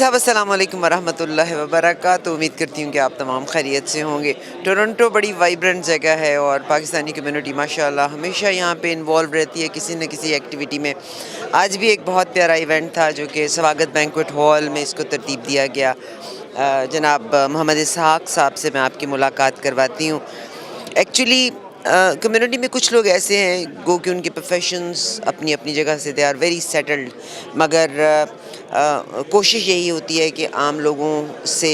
साहब अस्सलाम वालेकुम वरहमतुल्लाहि वबरकातुहू। उम्मीद करती हूँ कि आप तमाम खैरियत से होंगे। टोरंटो बड़ी वाइब्रेंट जगह है और पाकिस्तानी कम्युनिटी माशाल्लाह हमेशा यहाँ पे इन्वॉल्व रहती है किसी न किसी एक्टिविटी में। आज भी एक बहुत प्यारा इवेंट था जो कि स्वागत बैंक्वेट हॉल में इसको तरतीब दिया गया। जनाब मोहम्मद इसहाक साहब से मैं आपकी मुलाकात करवाती हूँ। एक्चुअली कम्युनिटी में कुछ लोग ऐसे हैं गो कि उनके प्रोफेशंस अपनी अपनी जगह से दे आर वेरी सेटल्ड, मगर कोशिश यही होती है कि आम लोगों से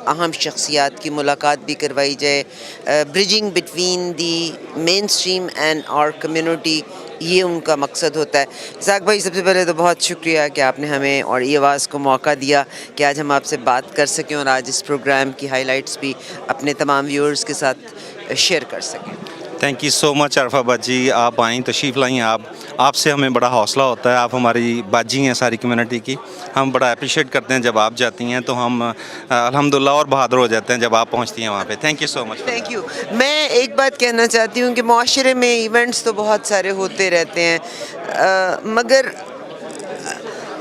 अहम शख्सियात की मुलाकात भी करवाई जाए। Bridging between the mainstream and our community, ये उनका मकसद होता है। इसहाक भाई, सबसे पहले तो बहुत शुक्रिया कि आपने हमें और ई आवाज़ को मौका दिया कि आज हम आपसे बात कर सकें और आज इस प्रोग्राम की हाइलाइट्स भी अपने तमाम व्यूअर्स के साथ शेयर कर सकें। थैंक यू सो मच अरफा बाजी, आप आईं, तशरीफ़ लाई। आपसे हमें बड़ा हौसला होता है। आप हमारी बाजी हैं सारी कम्युनिटी की। हम बड़ा अप्रिशिएट करते हैं जब आप जाती हैं, तो हम अल्हम्दुलिल्लाह और बहादुर हो जाते हैं जब आप पहुंचती हैं वहाँ पे। Thank you so much. Thank you. मैं एक बात कहना चाहती हूँ कि मुआशरे में इवेंट्स तो बहुत सारे होते रहते हैं, मगर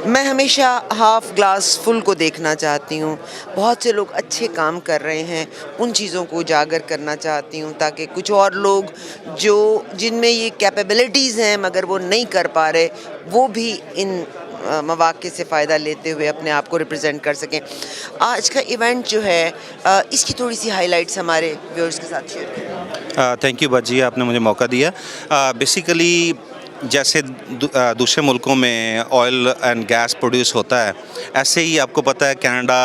मैं हमेशा हाफ़ ग्लास फुल को देखना चाहती हूँ। बहुत से लोग अच्छे काम कर रहे हैं, उन चीज़ों को उजागर करना चाहती हूँ ताकि कुछ और लोग जो जिनमें ये कैपेबिलिटीज़ हैं मगर वो नहीं कर पा रहे, वो भी इन मौक़े से फ़ायदा लेते हुए अपने आप को रिप्रेजेंट कर सकें। आज का इवेंट जो है इसकी थोड़ी सी हाइलाइट्स हमारे व्यूअर्स के साथ शेयर करें। थैंक यू बाजी, आपने मुझे मौका दिया। बेसिकली जैसे दूसरे मुल्कों में ऑयल एंड गैस प्रोड्यूस होता है, ऐसे ही आपको पता है कनाडा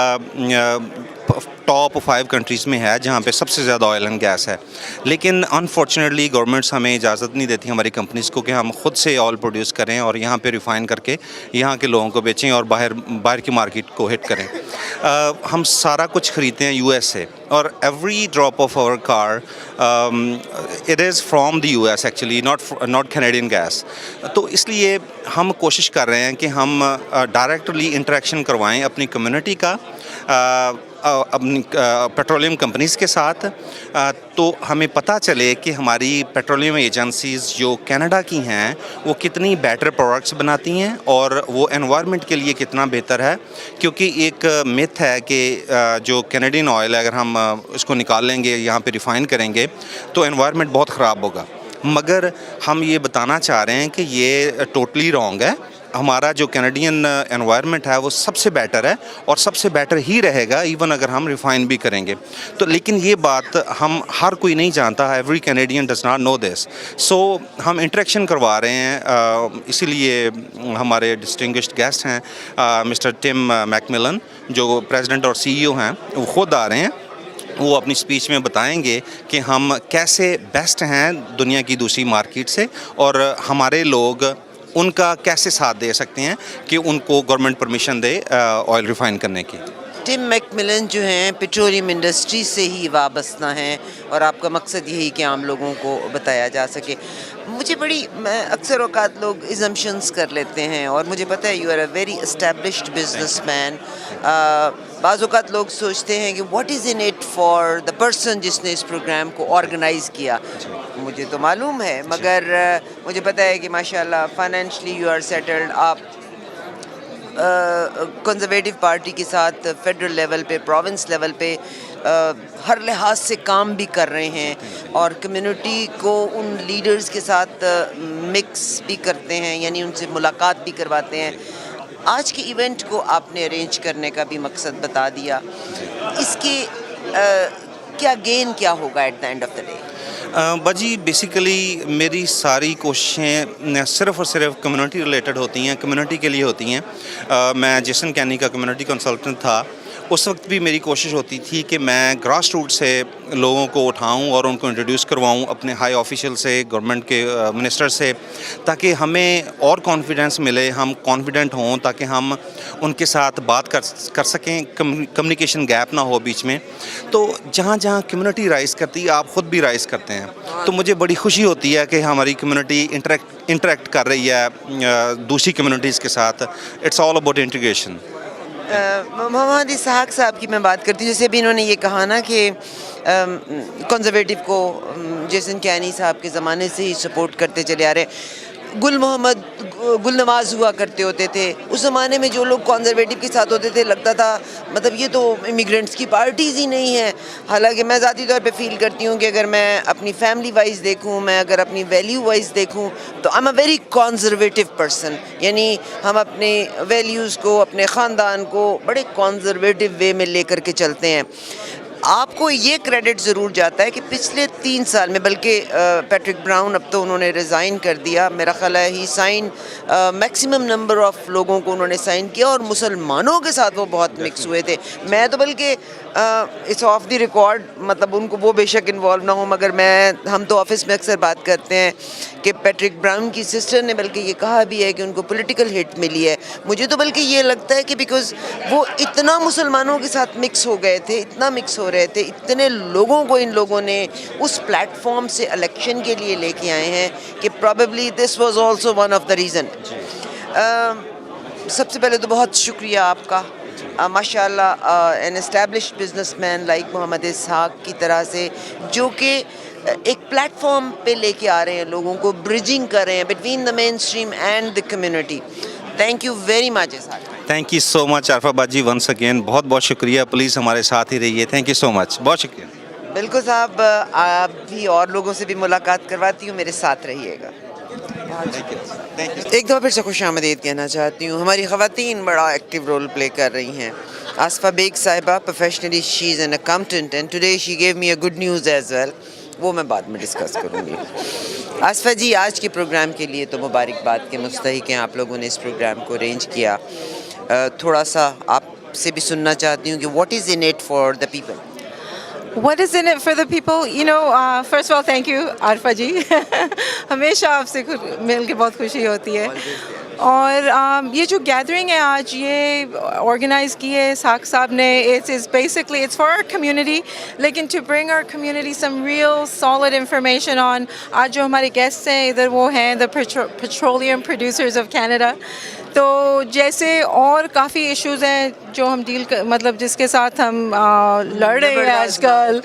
टॉप 5 कंट्रीज़ में है जहाँ पे सबसे ज़्यादा ऑयल एंड गैस है। लेकिन अनफॉर्चुनेटली गवर्नमेंट्स हमें इजाज़त नहीं देती हमारी कंपनीज़ को कि हम ख़ुद से ऑयल प्रोड्यूस करें और यहाँ पे रिफ़ाइन करके यहाँ के लोगों को बेचें और बाहर की मार्केट को हिट करें। हम सारा कुछ ख़रीदते हैं यूएस से, और every drop of our car it is from the US actually, not Canadian gas. तो इसलिए हम कोशिश कर रहे हैं कि हम डायरेक्टली इंटरेक्शन करवाएं अपनी कम्युनिटी का अपनी पेट्रोलियम कंपनीज़ के साथ, तो हमें पता चले कि हमारी पेट्रोलियम एजेंसीज़ जो कनाडा की हैं वो कितनी बेटर प्रोडक्ट्स बनाती हैं और वो एनवायरनमेंट के लिए कितना बेहतर है। क्योंकि एक मिथ है कि जो कैनेडियन ऑयल है अगर हम इसको निकाल लेंगे, यहाँ पे रिफ़ाइन करेंगे तो एनवायरनमेंट बहुत ख़राब होगा, मगर हम ये बताना चाह रहे हैं कि ये टोटली रॉन्ग है। हमारा जो कैनेडियन एनवायरनमेंट है वो सबसे बेटर है और सबसे बेटर ही रहेगा इवन अगर हम रिफ़ाइन भी करेंगे तो। लेकिन ये बात हम हर कोई नहीं जानता, every Canadian does not know this. So हम इंटरेक्शन करवा रहे हैं, इसीलिए हमारे डिस्टिंग्विश्ड गेस्ट हैं मिस्टर टिम मैकमिलन जो प्रेसिडेंट और सीईओ हैं, वो ख़ुद आ रहे हैं। वो अपनी स्पीच में बताएंगे कि हम कैसे बेस्ट हैं दुनिया की दूसरी मार्केट से और हमारे लोग उनका कैसे साथ दे सकते हैं कि उनको गवर्नमेंट परमिशन दे ऑयल रिफ़ाइन करने की। टिम मैकमिलन जो हैं पेट्रोलियम इंडस्ट्री से ही वाबस्ता हैं और आपका मकसद यही कि आम लोगों को बताया जा सके। मुझे मैं अक्सर औक़ात लोग इज़म्पशंस कर लेते हैं और मुझे पता है you are a very established businessman. बाज़ औक़ात लोग सोचते हैं कि what is in it for the person जिसने इस प्रोग्राम को ऑर्गेनाइज़ किया। मुझे तो मालूम है, मगर मुझे पता है कि माशाल्लाह फाइनेंशली यू आर सेटल्ड। आप कंजर्वेटिव पार्टी के साथ फेडरल लेवल पे, प्रोविंस लेवल पे हर लिहाज से काम भी कर रहे हैं और कम्युनिटी को उन लीडर्स के साथ मिक्स भी करते हैं, यानी उनसे मुलाकात भी करवाते हैं। आज के इवेंट को आपने अरेंज करने का भी मकसद बता दिया। इसके क्या गेन क्या होगा at the end of the day? बाजी बेसिकली मेरी सारी कोशिशें सिर्फ़ और सिर्फ कम्युनिटी रिलेटेड होती हैं, कम्युनिटी के लिए होती हैं। मैं जेसन कैनी का कम्युनिटी कंसल्टेंट था, उस वक्त भी मेरी कोशिश होती थी कि मैं ग्रास रूट से लोगों को उठाऊं और उनको इंट्रोड्यूस करवाऊं अपने हाई ऑफिशियल से, गवर्नमेंट के मिनिस्टर से, ताकि हमें और कॉन्फिडेंस मिले, हम कॉन्फिडेंट हों, ताकि हम उनके साथ बात कर सकें, कम्युनिकेशन गैप ना हो बीच में। तो जहाँ जहाँ कम्युनिटी राइज़ करती है, आप ख़ुद भी राइज़ करते हैं, तो मुझे बड़ी खुशी होती है कि हमारी कम्युनिटी इंटरेक्ट कर रही है दूसरी कम्युनिटीज़ के साथ। It's all about integration. Mohammad Ishaq साहब की मैं बात करती हूँ, जैसे भी इन्होंने ये कहा ना कि कंजर्वेटिव को जेसन कैनी साहब के ज़माने से ही सपोर्ट करते चले आ रहे हैं। گل نواز ہوا کرتے ہوتے تھے. اس زمانے میں جو لوگ کنزرویٹو کے ساتھ ہوتے تھے لگتا تھا مطلب یہ تو امیگرینٹس کی پارٹیز ہی نہیں ہیں. حالانکہ میں ذاتی طور پہ فیل کرتی ہوں کہ اگر میں اپنی فیملی وائز دیکھوں, میں اگر اپنی ویلیو وائز دیکھوں تو I am a very conservative person. یعنی ہم اپنے ویلیوز کو, اپنے خاندان کو بڑے کنزرویٹو وے میں لے کر کے چلتے ہیں. آپ کو یہ کریڈٹ ضرور جاتا ہے کہ پچھلے 3 سال میں, بلکہ پیٹرک براؤن اب تو انہوں نے ریزائن کر دیا, میرا خیال ہے ہی سائن میکسیمم نمبر آف لوگوں کو انہوں نے سائن کیا, اور مسلمانوں کے ساتھ وہ بہت مکس ہوئے تھے. میں تو بلکہ اٹس آف دی ریکارڈ, مطلب ان کو وہ بے شک انوالو نہ ہوں, مگر ہم تو آفس میں اکثر بات کرتے ہیں کہ پیٹرک براؤن کی سسٹر نے بلکہ یہ کہا بھی ہے کہ ان کو پولیٹیکل ہٹ ملی ہے. مجھے تو بلکہ یہ لگتا ہے کہ بیکاز وہ اتنا مسلمانوں کے ساتھ مکس ہو گئے تھے, اتنا مکس ہو رہے تھے, اتنے لوگوں کو ان لوگوں نے اس پلیٹ فارم سے الیکشن کے لیے لے کے آئے ہیں کہ probably this was also one of the reason. سب سے پہلے تو بہت شکریہ آپ کا, ماشاء اللہ an established businessman like Mohammad Ishaq کی طرح سے, جو کہ ایک پلیٹ فارم پہ لے کے آ رہے ہیں لوگوں کو, برجنگ کر رہے ہیں between the mainstream and the community. Thank you very much Ishaq. Thank you so much Arifa باجی, ونس اگین بہت بہت شکریہ. پلیز ہمارے ساتھ ہی رہیے. تھینک یو سو مچ, بہت شکریہ. بالکل صاحب, آپ بھی اور لوگوں سے بھی ملاقات کرواتی ہوں, میرے ساتھ رہیے گا. ایک دفعہ پھر سے خوش آمدید کہنا چاہتی ہوں. ہماری خواتین بڑا ایکٹیو رول پلے کر رہی ہیں. آصفہ بیگ صاحبہ professionally she is an accountant and today she gave me a good news as well, وہ میں بعد میں ڈسکس کروں گی. آصفہ جی, آج کے پروگرام کے لیے تو مبارکباد کے مستحق ہیں, آپ لوگوں نے اس پروگرام کو ارینج کیا. تھوڑا سا آپ سے بھی سننا چاہتی ہوں کہ what is in it for the people. What is in it for the people? You know, first of all, thank you, Arfa ji. ہمیشہ آپ سے مل کے بہت خوشی ہوتی ہے. اور یہ جو گیدرنگ ہے آج, یہ آرگنائز کی ہے اسحاق صاحب نے. It's basically it's for our community, لیکن to bring our community some real solid information on. آج جو ہمارے گیسٹ ہیں ادھر وہ ہیں the petroleum producers of Canada. تو جیسے اور کافی ایشوز ہیں جو ہم مطلب جس کے ساتھ ہم لڑ رہے ہیں آج کل.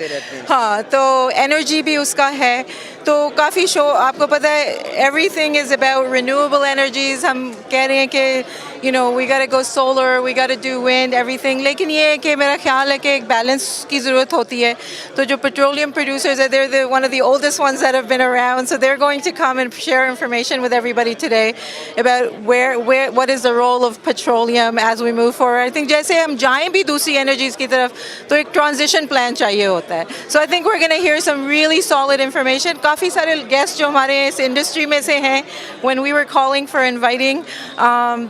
ہاں, تو انرجی بھی اس کا ہے. تو کافی آپ کو پتہ ہے every thing is about renewable energies. ہم کہہ رہے ہیں کہ you know we got to go solar, we got to do wind, everything. لیکن یہ ہے کہ میرا خیال ہے کہ ایک بیلنس کی ضرورت ہوتی ہے. تو جو petroleum producers are, they're one of the oldest ones that have been around, so they're going to come and share information with everybody today about what is the role of petroleum as we move forward. I think جیسے ہم جائیں بھی دوسری energies کی طرف تو ایک transition plan چاہیے ہوتا ہے. So I think we're going to hear some really solid information. کافی سارے گیسٹ جو ہمارے اس انڈسٹری میں سے ہیں, when we were calling for inviting,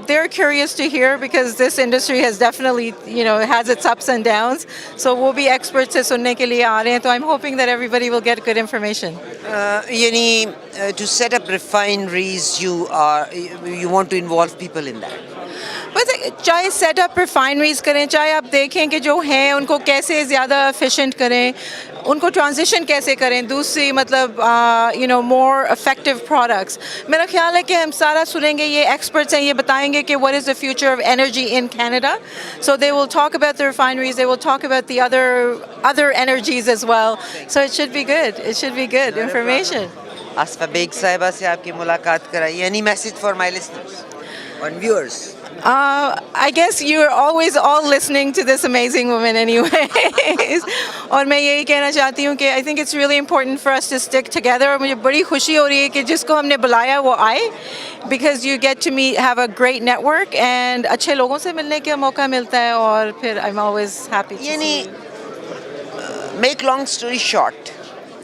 they're curious to hear because this industry has definitely, you know, has its ups and downs. So وہ بھی expert سے سننے کے لیے آ رہے ہیں. تو I'm hoping that everybody will get good information. یعنی to set up refineries, you want to involve people in that. چاہے سیٹ اپ ریفائنریز کریں, چاہے آپ دیکھیں کہ جو ہیں ان کو کیسے زیادہ ایفیشینٹ کریں, ان کو ٹرانزیشن کیسے کریں دوسری مطلب you know more effective products. میرا خیال ہے کہ ہم سارا سنیں گے, یہ ایکسپرٹس ہیں, یہ بتائیں گے کہ what is the future of energy in Canada. So they will talk about the refineries, they will talk about the other energies as well. So it should be good. It should be good information. Asifa Baig صاحبہ سے آپ کی ملاقات کرائی. Any message for my listeners and viewers? I guess you're always all listening to this amazing woman anyways. اور میں یہی کہنا چاہتی ہوں کہ I think it's really important for us to stick together. اور مجھے بڑی خوشی ہو رہی ہے کہ جس کو ہم نے بلایا وہ آئے, because you get to have a great network and اچھے لوگوں سے ملنے کا موقع ملتا ہے. اور پھر I'm always happy to یعنی make long story short,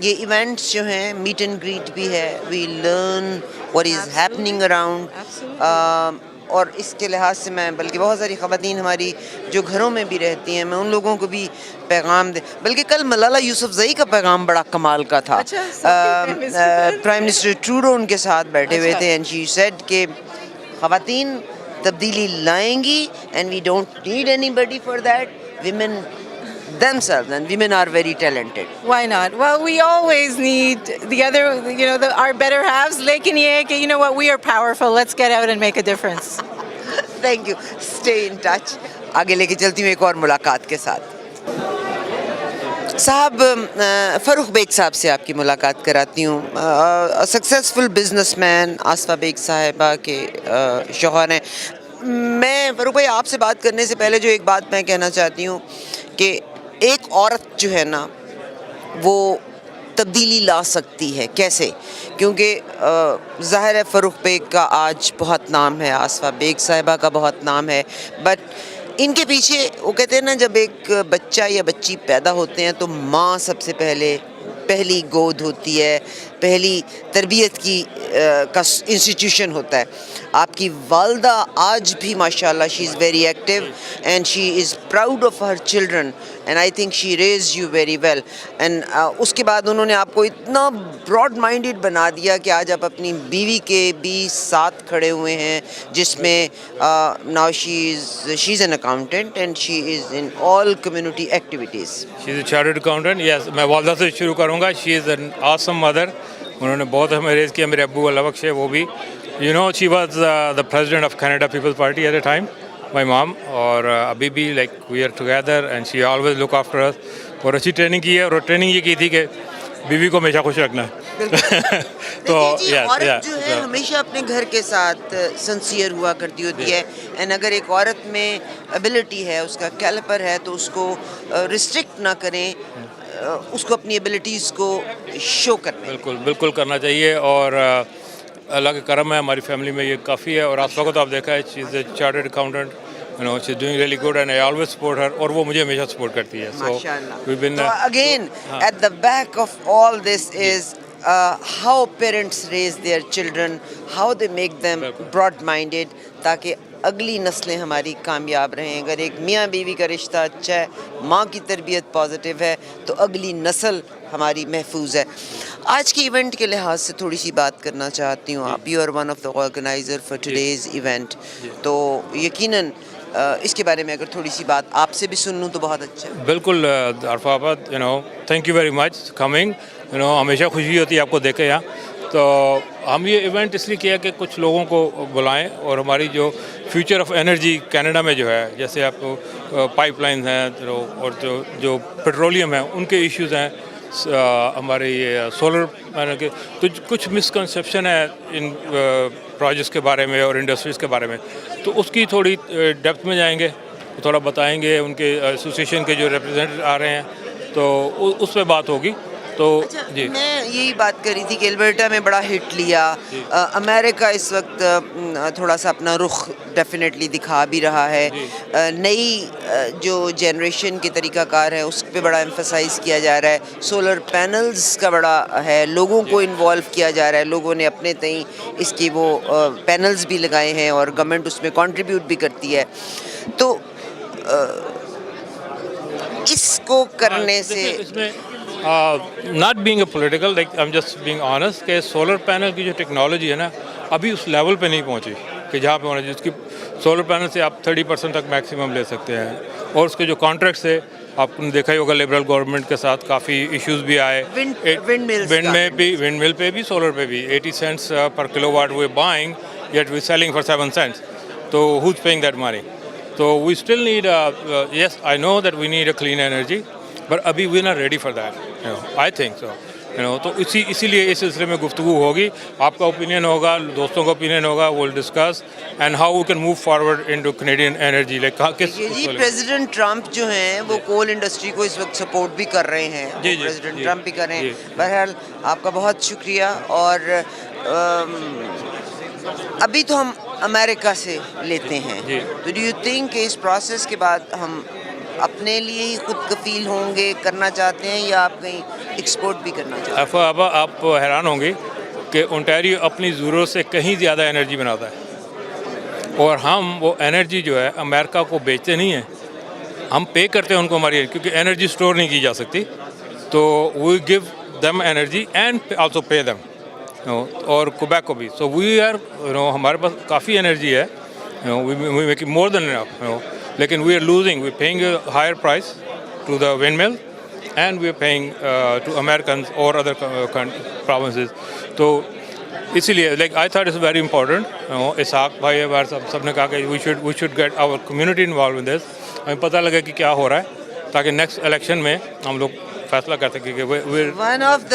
یہ ایونٹس جو ہیں میٹ اینڈ گریٹ بھی ہے, we learn what is happening around. اور اس کے لحاظ سے میں بلکہ بہت ساری خواتین ہماری جو گھروں میں بھی رہتی ہیں, میں ان لوگوں کو بھی پیغام دے. بلکہ کل ملالہ یوسفزئی کا پیغام بڑا کمال کا تھا. پرائم منسٹر ٹروڈو ان کے ساتھ بیٹھے ہوئے تھے, اینڈ شی سیڈ کہ خواتین تبدیلی لائیں گی, and we don't need anybody for that, women themselves, and women are very talented. Why not? Well, we always need the other, you know, our better halves. لیکن یہ ہے کہ you know what, we are powerful. Let's get out and make a difference. Thank you. Stay in touch. آگے لے کے چلتی ہوں ایک اور ملاقات کے ساتھ. साहब फ़रूख बेग साहब से आपकी मुलाकात कराती हूँ. सक्सेसफुल बिजनेसमैन आसफा बेग साहिबा के शौहर हैं. मैं फ़रूख भाई आपसे बात करने से पहले जो एक बात मैं कहना चाहती हूँ कि एक औरत जो है ना वो तब्दीली ला सकती है. कैसे? क्योंकि ज़ाहिर है फ़रूख बेग का आज बहुत नाम है, आसफा बेग साहिबा का बहुत नाम है, बट इनके पीछे वो कहते हैं ना जब एक बच्चा या बच्ची पैदा होते हैं तो माँ सबसे पहली गोद होती है, पहली तरबियत की का इंस्टीट्यूशन होता है. आपकी वालदा आज भी माशाल्लाह she is very active and she is proud of her children and I think she raise you very well. And उसके बाद उन्होंने आपको इतना ब्रॉड माइंडेड बना दिया कि आज आप अपनी बीवी के भी साथ खड़े हुए हैं, जिसमें now she is an accountant and she is in all community activities. She is a chartered accountant. Yes, मैं वालदा से शुरू करूँगा. She is an awesome mother. उन्होंने बहुत हमें रेज़ किया. मेरे अब्बू अल्लाह बख्शे वो भी. You know she was the president of Canada peoples party at a time, my mom. और अभी भी like we are together and she always look after us. और अच्छी ट्रेनिंग की है. और ट्रेनिंग ये की थी कि बीवी को हमेशा खुश रखना है. तो औरत जो है हमेशा अपने घर के साथ सिंसियर हुआ करती होती है. एंड अगर एक औरत में एबिलिटी है, उसका कैलिपर है, तो उसको रिस्ट्रिक्ट ना करें, उसको अपनी एबिलिटीज़ को शो करना. बिल्कुल बिल्कुल करना चाहिए. और अल्लाह के करम है हमारी फैमिली में ये काफ़ी है. और आसफा को तो आप देखा है, she is a chartered accountant. You know, she's doing really good and I always support her. और वो मुझे हमेशा सपोर्ट करती है. So we've been again at the back of all this is how parents raise their children, how they make them broad-minded, ताकि अगली नस्लें हमारी कामयाब रहें. अगर एक मियाँ बीवी का रिश्ता अच्छा है, माँ की तरबियत पॉजिटिव है, तो अगली नस्ल हमारी महफूज है. आज के इवेंट के लिहाज से थोड़ी सी बात करना चाहती हूँ. आप you are one of the organiser for today's event, तो यकीनन इसके बारे में अगर थोड़ी सी बात आपसे भी सुन लूँ तो बहुत अच्छा है. बिल्कुल अरफाबाद. You know thank you very much coming. You know हमेशा खुशी होती है आपको देखे यहाँ. तो हम ये इवेंट इसलिए किया कि कुछ लोगों को बुलाएं और हमारी जो फ्यूचर ऑफ एनर्जी कनाडा में जो है, जैसे आपको पाइपलाइन हैं और जो पेट्रोलियम है उनके इश्यूज़ हैं, हमारे ये सोलर पैनल के, तो कुछ मिसकंसेप्शन है इन प्रोजेक्ट्स के बारे में और इंडस्ट्रीज़ के बारे में. तो उसकी थोड़ी डेप्थ में जाएंगे, थोड़ा बताएंगे. उनके एसोसिएशन के जो रिप्रेजेंटेटिव आ रहे हैं तो उस पर बात होगी. तो जी मैं यही बात कर रही थी कि एल्बर्टा में बड़ा हिट लिया. अमेरिका इस वक्त थोड़ा सा अपना रुख डेफिनेटली दिखा भी रहा है. नई जो जनरेशन के तरीक़ाकार है उस पे बड़ा एम्फसाइज़ किया जा रहा है. सोलर पैनल्स का बड़ा है, लोगों को इन्वॉल्व किया जा रहा है. लोगों ने अपने तई इसकी वो पैनल्स भी लगाए हैं और गवर्नमेंट उसमें कंट्रीब्यूट भी करती है. तो इसको करने से not being a political, like I am just being honest, कि सोलर पैनल की जो टेक्नोलॉजी है ना अभी उस लेवल पे नहीं पहुंची कि जहाँ पे होना चाहिए. उसकी सोलर पैनल से आप 30% तक मैक्सिमम ले सकते हैं. और उसके जो कॉन्ट्रैक्ट्स है आपने देखा ही होगा, लिबरल गवर्नमेंट के साथ काफ़ी इश्यूज़ भी आए. विंड मिल पे भी सोलर पे भी 80 सेंट्स पर kilowatt we buying, yet we selling for 7 cents. तो who is paying that money? तो we still need, yes I know that we need a clean energy, but अभी we not ready for that. I think so. तो इसीलिए इस सिलसिले में गुफ्तगू होगी. आपका ओपिनियन होगा, दोस्तों का ओपिनियन होगा. Will discuss and how we can move forward into Canadian energy. Like किस जी प्रेसिडेंट ट्रंप जो हैं वो कोल इंडस्ट्री को इस वक्त सपोर्ट भी कर रहे हैं. प्रेसिडेंट ट्रंप भी कर रहे हैं. बहरहाल आपका बहुत शुक्रिया. और अभी तो हम अमेरिका से लेते हैं, तो डू यू थिंक इस प्रोसेस के बाद हम अपने लिए ही खुद कफील होंगे, करना चाहते हैं, या आप कहीं एक्सपोर्ट भी करना चाहते हैं? अब आप हैरान होंगे कि ओंटारियो अपनी ज़रूरत से कहीं ज़्यादा एनर्जी बनाता है. और हम वो एनर्जी जो है अमेरिका को बेचते नहीं हैं, हम पे करते हैं उनको हमारी, क्योंकि एनर्जी स्टोर नहीं की जा सकती. तो we give them energy and also pay them. और क्वेबेक को भी. सो वी आर हमारे पास काफ़ी एनर्जी है. We make more than enough. लेकिन we are losing, we paying higher price to the windmill and we are paying to American और other provinces. तो इसीलिए like I thought it's very important. Ishaq भाई हमारे सब ने कहा कि we should get our community involve in this. हमें पता लगे कि क्या हो रहा है, ताकि नेक्स्ट इलेक्शन में हम लोग फैसला कर सकें कि वन ऑफ द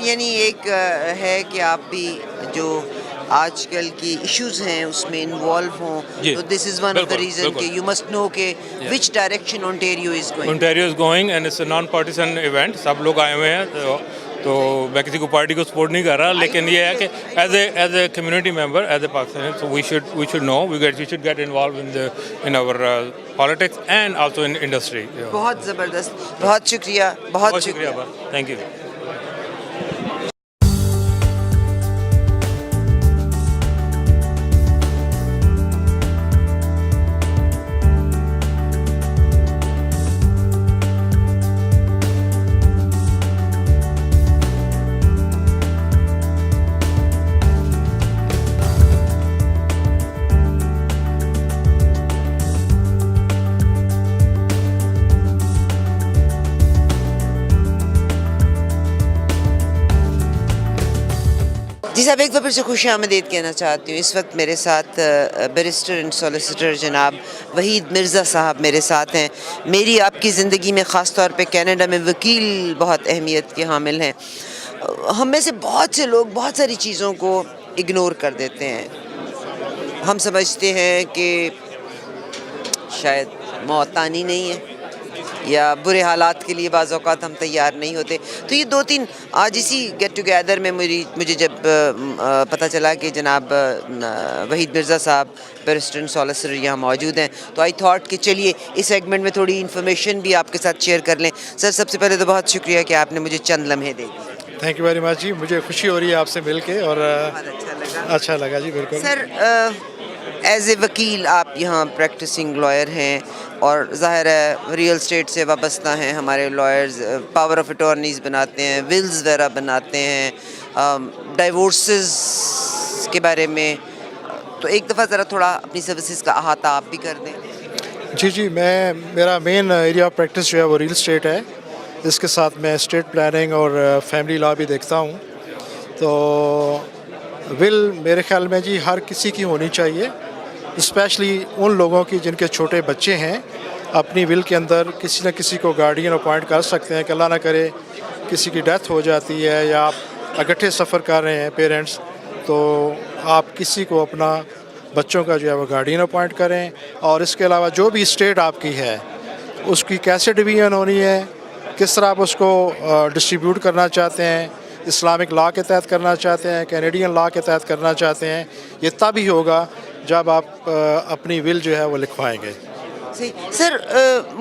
यानी एक है कि आप भी जो आजकल की इश्यूज हैं उसमें इन्वॉल्व हों, जी, तो this is one of the बिल्कुल, रीज़न बिल्कुल। कि यू मस्ट नो कि which direction Ontario is going. Ontario is going and it's a non partisan event, सब लोग आए हुए हैं, तो मैं किसी को पार्टी को सपोर्ट नहीं कर रहा, लेकिन ये है कि as a community member, as a Pakistani, so we should know, we should get involve in our politics and also in industry. बहुत ज़बरदस्त, बहुत शुक्रिया, बहुत शुक्रिया. Thank you. जी साहब, एक बार फिर से खुश आमदीद कहना चाहती हूँ. इस वक्त मेरे साथ बैरिस्टर एंड सॉलिसिटर जनाब वहीद मिर्ज़ा साहब मेरे साथ हैं. मेरी आपकी ज़िंदगी में ख़ास तौर पे कनाडा में वकील बहुत अहमियत के हामिल हैं. हम में से बहुत से लोग बहुत सारी चीज़ों को इग्नोर कर देते हैं. हम समझते हैं कि शायद मौत आनी नहीं है या बुरे हालात के लिए बाज़ औक़ात हम तैयार नहीं होते. तो ये 2-3 आज इसी गेट टुगेदर में मुझे जब पता चला कि जनाब वहीद मिर्ज़ा साहब बैरिस्टर एंड सॉलिसिटर यहाँ मौजूद हैं, तो आई थॉट कि चलिए इस सेगमेंट में थोड़ी इन्फॉर्मेशन भी आपके साथ शेयर कर लें. सर, सबसे पहले तो बहुत शुक्रिया कि आपने मुझे चंद लम्हे दे दिए. थैंक यू वेरी मच जी, मुझे खुशी हो रही है आपसे मिल के और बहुत अच्छा लगा जी. बिल्कुल सर, एज ए वकील आप यहाँ प्रैक्टिसिंग लॉयर हैं और ज़ाहिर है रियल स्टेट से वाबस्ता हैं. हमारे लॉयर्स पावर ऑफ अटॉर्नीज़ बनाते हैं, विल्स वगैरह बनाते हैं, डाइवोर्सेस के बारे में. तो एक दफ़ा ज़रा थोड़ा अपनी सर्विसेज का अहाता आप भी कर दें. जी, मेरा मेन एरिया ऑफ प्रैक्टिस जो है वो रियल स्टेट है. इसके साथ मैं स्टेट प्लानिंग और फैमिली लॉ भी देखता हूँ. तो विल मेरे ख्याल में जी हर किसी की होनी चाहिए, स्पेशली उन लोगों की जिनके छोटे बच्चे हैं. अपनी विल के अंदर किसी न किसी को गार्डियन अपॉइंट कर सकते हैं कि अल्लाह ना करे किसी की डेथ हो जाती है या आप इकट्ठे सफ़र कर रहे हैं पेरेंट्स, तो आप किसी को अपना बच्चों का जो है वो गार्डियन अपॉइंट करें. और इसके अलावा जो भी स्टेट आपकी है उसकी कैसे डिवीज़न होनी है, किस तरह आप उसको डिस्ट्रीब्यूट करना चाहते हैं, इस्लामिक लॉ के तहत करना चाहते हैं, कैनेडियन लॉ के तहत करना चाहते हैं, ये तब ही होगा जब आप अपनी विल जो है वो लिखवाएंगे. सही. सर,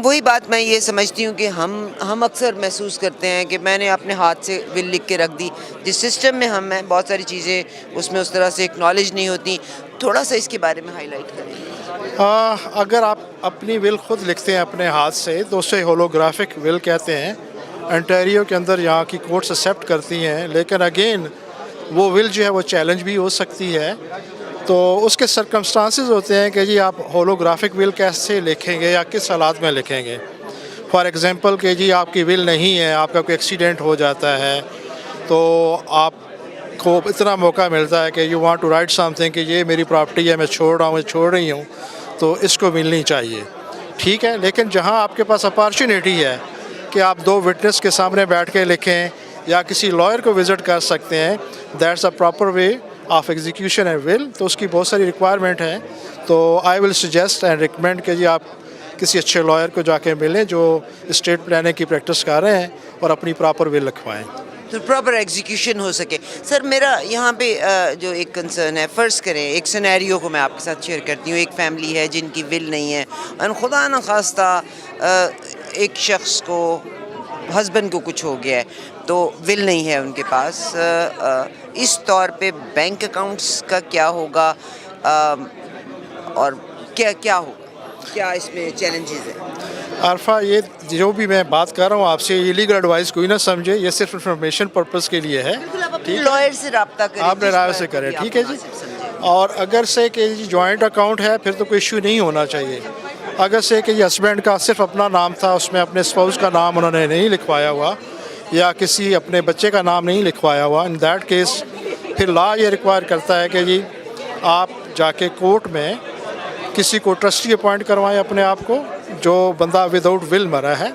वही बात मैं ये समझती हूँ कि हम अक्सर महसूस करते हैं कि मैंने अपने हाथ से विल लिख के रख दी. जिस सिस्टम में हम हैं बहुत सारी चीज़ें उसमें उस तरह से एक्नॉलेज नहीं होती. थोड़ा सा इसके बारे में हाईलाइट करें. अगर आप अपनी विल खुद लिखते हैं अपने हाथ से तो उसे होलोग्राफिक विल कहते हैं. ओंटारियो के अंदर यहाँ की कोर्ट्स एक्सेप्ट करती हैं, लेकिन अगेन वो विल जो है वो चैलेंज भी हो सकती है. तो उसके सर्कमस्टांसेस होते हैं कि जी आप होलोग्राफिक विल कैसे लिखेंगे या किस हालात में लिखेंगे. फॉर एग्ज़ाम्पल कि जी आपकी विल नहीं है, आपका कोई एक्सीडेंट हो जाता है, तो आपको इतना मौका मिलता है कि you want to write something कि ये मेरी प्रॉपर्टी है, मैं छोड़ रहा हूँ, मैं छोड़ रही हूँ, तो इसको मिलनी चाहिए. ठीक है, लेकिन जहाँ आपके पास अपॉर्चुनिटी है कि आप 2 विटनेस के सामने बैठ के लिखें या किसी लॉयर को विज़िट कर सकते हैं, that's a proper way of execution and will. तो उसकी बहुत सारी रिक्वायरमेंट है. तो I will suggest and recommend कि जी आप किसी अच्छे लॉयर को जाके मिलें जो स्टेट प्लानिंग की प्रैक्टिस कर रहे हैं और अपनी प्रॉपर विल लिखवाएं, तो प्रॉपर एग्जीक्यूशन हो सके. सर, मेरा यहाँ पे जो एक कंसर्न है, फ़र्ज़ करें एक सिनेरियो को मैं आपके साथ शेयर करती हूँ. एक फैमिली है जिनकी विल नहीं है और खुदा न खास्ता एक शख्स को, हस्बैंड को कुछ हो गया है, तो विल नहीं है उनके पास. इस तौर पे बैंक अकाउंट्स का क्या होगा और क्या होगा, क्या इसमें चैलेंजेस हैं? आरफा, ये जो भी मैं बात कर रहा हूँ आपसे, ये लीगल एडवाइस कोई ना समझे, ये सिर्फ इंफॉर्मेशन पर्पस के लिए है. बिल्कुल, आप अपने लॉयर से रब्ता करें, आपने राय से करें. ठीक है जी. और अगर से कि जी जॉइंट अकाउंट है फिर तो कोई इशू नहीं होना चाहिए. अगर से कि हस्बैंड का सिर्फ अपना नाम था, उसमें अपने स्पाउस का नाम उन्होंने नहीं लिखवाया हुआ या किसी अपने बच्चे का नाम नहीं लिखवाया हुआ, इन दैट केस फिर लॉ ये रिक्वायर करता है कि जी आप जाके कोर्ट में किसी को ट्रस्टी अपॉइंट करवाएं अपने आप को, जो बंदा विदाउट विल मरा है.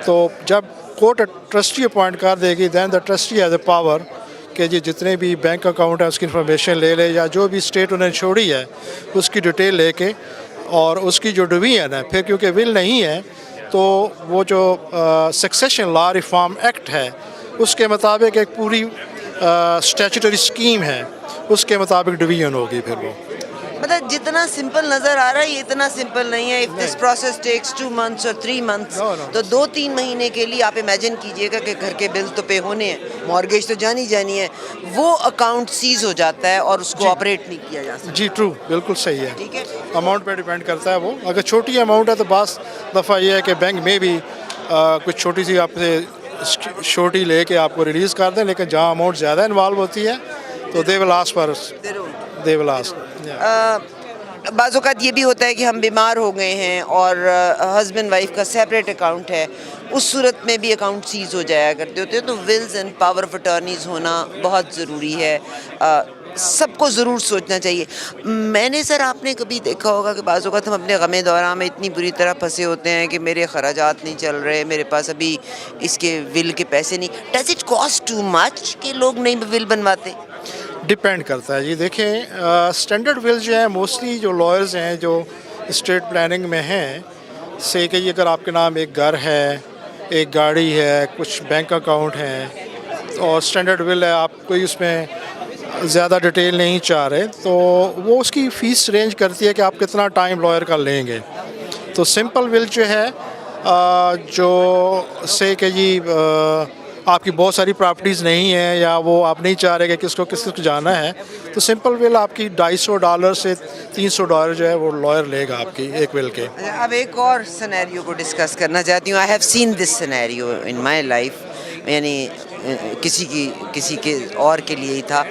तो जब कोर्ट ट्रस्टी अपॉइंट कर देगी, then the trustee has a power कि जी जितने भी बैंक अकाउंट है उसकी इन्फॉर्मेशन ले ले, या जो भी स्टेट उन्होंने छोड़ी है उसकी डिटेल लेके, और उसकी जो डिवीजन है फिर, क्योंकि विल नहीं है तो वो जो सक्सेशन लॉ रिफॉर्म एक्ट है उसके मुताबिक एक पूरी स्टैट्यूटरी स्कीम है, उसके मुताबिक डिवीजन होगी फिर वो। मतलब जितना सिंपल नज़र आ रहा है ये इतना सिंपल नहीं है। If this process takes 2 months और 3 months, तो 2-3 महीने के लिए आप इमेजिन कीजिएगा कि घर के बिल तो पे होने हैं, मॉर्गेज तो जानी है, वो अकाउंट सीज हो जाता है और उसको ऑपरेट नहीं किया जा सकता। जी ट्रू, बिल्कुल सही है। ठीक है, अमाउंट पे डिपेंड करता है वो। अगर छोटी अमाउंट है तो बास दफ़ा ये है कि बैंक में भी कुछ छोटी सी आपसे छोटी लेके आपको रिलीज़ कर दें, लेकिन जहाँ अमाउंट ज़्यादा इन्वॉल्व होती है तो they will ask for, they will ask. बाज़ औक़ात ये भी होता है कि हम बीमार हो गए हैं और हस्बैंड वाइफ का सेपरेट अकाउंट है, उस सूरत में भी अकाउंट सीज़ हो जाया करते होते हैं, तो विल्स एंड पावर ऑफ अटॉर्नीज़ होना बहुत ज़रूरी है। सबको ज़रूर सोचना चाहिए। मैंने सर, आपने कभी देखा होगा कि बाज़ औक़ात हम अपने गमे दौरा में इतनी बुरी तरह फंसे होते हैं कि मेरे खर्चात नहीं चल रहे, मेरे पास अभी इसके विल के पैसे नहीं। Does it cost too much कि लोग नहीं विल बनवाते? डिपेंड करता है जी। देखें, स्टैंडर्ड विल जो है मोस्टली जो लॉयर्स हैं जो स्टेट प्लानिंग में हैं, से कि अगर आपके नाम एक घर है, एक गाड़ी है, कुछ बैंक अकाउंट हैं और स्टैंडर्ड विल है, आप कोई उसमें ज़्यादा डिटेल नहीं चाह रहे, तो वो उसकी फ़ीस रेंज करती है कि आप कितना टाइम लॉयर का लेंगे। तो सिंपल विल जो है जो से कि जी आपकी बहुत सारी प्रॉपर्टीज़ नहीं है या वो आप नहीं चाह रहे कि किसको जाना है, तो सिंपल विल आपकी $250 से $300 जो है वो लॉयर लेगा आपकी एक विल के। अब एक और सिनेरियो को डिस्कस करना चाहती हूँ। I have seen this scenario in my life, यानी किसी के और के लिए ही था।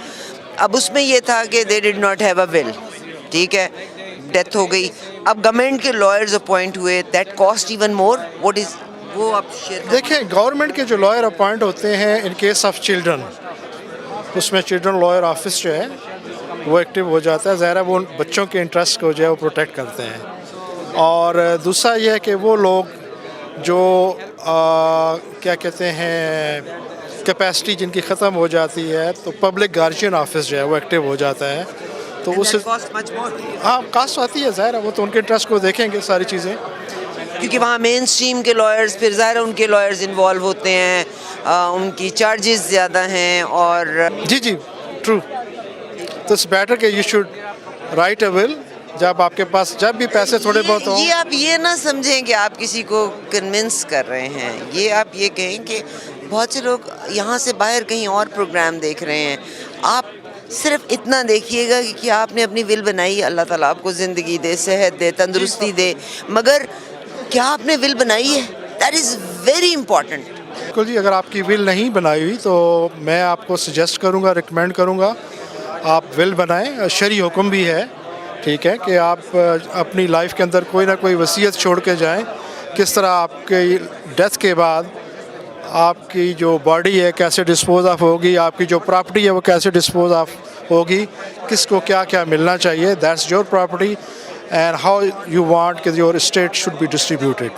अब उसमें ये था कि they did not have a will, ठीक है, डेथ हो गई। अब गवर्नमेंट के लॉयर्स अपॉइंट हुए, that cost even more. What is वो, आप शेयर करें। देखें, गवर्नमेंट के जो लॉयर अपॉइंट होते हैं इन केस ऑफ चिल्ड्रन, उसमें चिल्ड्रन लॉयर ऑफिस जो है वो एक्टिव हो जाता है। ज़ाहिर है वो बच्चों के इंटरेस्ट को जो है वो प्रोटेक्ट करते हैं। और दूसरा ये है कि वो लोग जो क्या कहते हैं कैपेसिटी जिनकी ख़त्म हो जाती है, तो पब्लिक गार्जियन ऑफिस जो है वो एक्टिव हो जाता है। तो उस हाँ कास्ट आती है, ज़ाहिर है वो तो उनके इंटरेस्ट को देखेंगे सारी चीज़ें, क्योंकि वहाँ मेन स्ट्रीम के लॉयर्स, फिर ज़ाहिर उनके लॉयर्स इन्वॉल्व होते हैं, उनकी चार्जेस ज़्यादा हैं। और जी ट्रू। तो इट्स बेटर कि you should write a will जब आपके पास जब भी पैसे थोड़े बहुत हों। ये आप ये ना समझें कि आप किसी को कन्विंस कर रहे हैं, ये आप ये कहें कि बहुत से लोग यहाँ से बाहर कहीं और प्रोग्राम देख रहे हैं। आप सिर्फ इतना देखिएगा कि आपने अपनी विल बनाई, अल्लाह ताला आपको ज़िंदगी दे, सेहत दे, तंदुरुस्ती दे, मगर क्या आपने विल बनाई है? That is very important. बिल्कुल जी, अगर आपकी विल नहीं बनाई हुई तो मैं आपको सजेस्ट करूँगा, रिकमेंड करूँगा आप विल बनाएं। शरई हुक्म भी है, ठीक है, कि आप अपनी लाइफ के अंदर कोई ना कोई वसीयत छोड़ के जाएं, किस तरह आपके डेथ के बाद आपकी जो बॉडी है कैसे डिस्पोज ऑफ होगी, आपकी जो प्रॉपर्टी है वो कैसे डिस्पोज ऑफ होगी, किसको क्या क्या मिलना चाहिए, that's your property and how you want कि your estate should be distributed.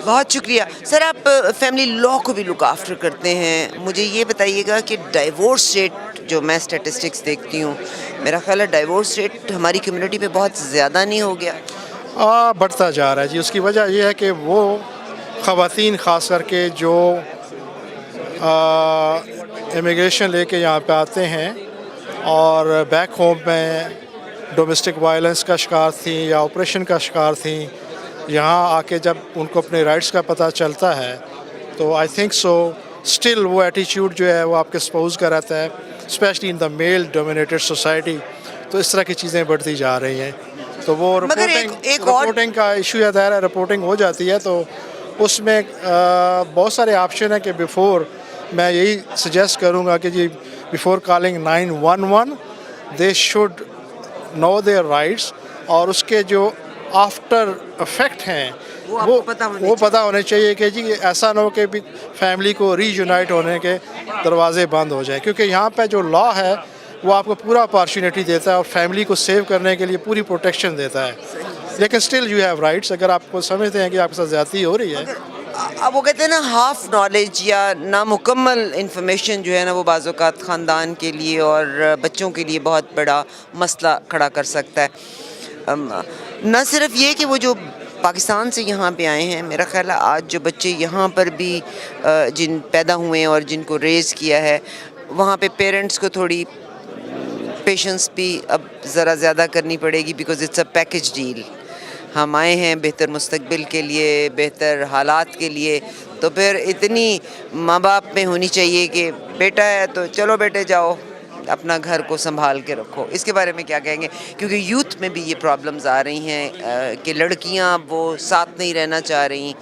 बहुत शुक्रिया सर। आप फैमिली लॉ को भी लुक आफ्टर करते हैं, मुझे ये बताइएगा कि डाइवोर्स रेट, जो मैं स्टैटिस्टिक्स देखती हूँ, मेरा ख्याल है डाइवोर्स रेट हमारी कम्युनिटी पे बहुत ज़्यादा नहीं हो गया? बढ़ता जा रहा है जी। उसकी वजह यह है कि वो ख़वातीन ख़ास करके जो इमिग्रेशन लेके यहाँ पे आते हैं और बैक होम में डोमेस्टिक वायलेंस का शिकार थी या ऑपरेशन का शिकार थी, यहाँ आके जब उनको अपने राइट्स का पता चलता है तो आई थिंक सो स्टिल वो एटीट्यूड जो है वो आपके स्पोज का रहता है, specially in the male dominated society. तो इस तरह की चीज़ें बढ़ती जा रही हैं। तो वो रिपोर्टिंग का इशू या दायरा रिपोर्टिंग हो जाती है, तो उसमें बहुत सारे ऑप्शन है कि बिफ़ोर, मैं यही सजेस्ट करूँगा कि जी before calling 911 they should know their rights, और उसके जो आफ्टर इफेक्ट हैं वो पता होने चाहिए कि जी ऐसा ना हो कि भी फैमिली को रीयूनाइट होने के दरवाजे बंद हो जाए, क्योंकि यहाँ पे जो लॉ है वो आपको पूरा अपॉर्चुनिटी देता है और फैमिली को सेव करने के लिए पूरी प्रोटेक्शन देता है, लेकिन स्टिल यू हैव राइट्स। अगर आपको समझते हैं कि आपके साथ ज़्यादती हो रही है अब वो कहते हैं ना हाफ नॉलेज या नामुकम्मल इंफॉर्मेशन जो है ना वो बाज़ औक़ात ख़ानदान के लिए और बच्चों के लिए बहुत बड़ा मसला खड़ा कर सकता है। न सिर्फ ये कि वो जो पाकिस्तान से यहाँ पे आए हैं, मेरा ख़्याल है आज जो बच्चे यहाँ पर भी जिन पैदा हुए हैं और जिनको रेज़ किया है, वहाँ पे पेरेंट्स को थोड़ी पेशेंस भी अब ज़रा ज़्यादा करनी पड़ेगी, because it's a package deal. हम आए हैं बेहतर मुस्तकबिल के लिए, बेहतर हालात के लिए, तो फिर इतनी माँ बाप में होनी चाहिए कि बेटा है तो चलो बेटे जाओ अपना घर को संभाल के रखो। इसके बारे में क्या कहेंगे? क्योंकि यूथ में भी ये प्रॉब्लम्स आ रही हैं कि लड़कियां वो साथ नहीं रहना चाह रही,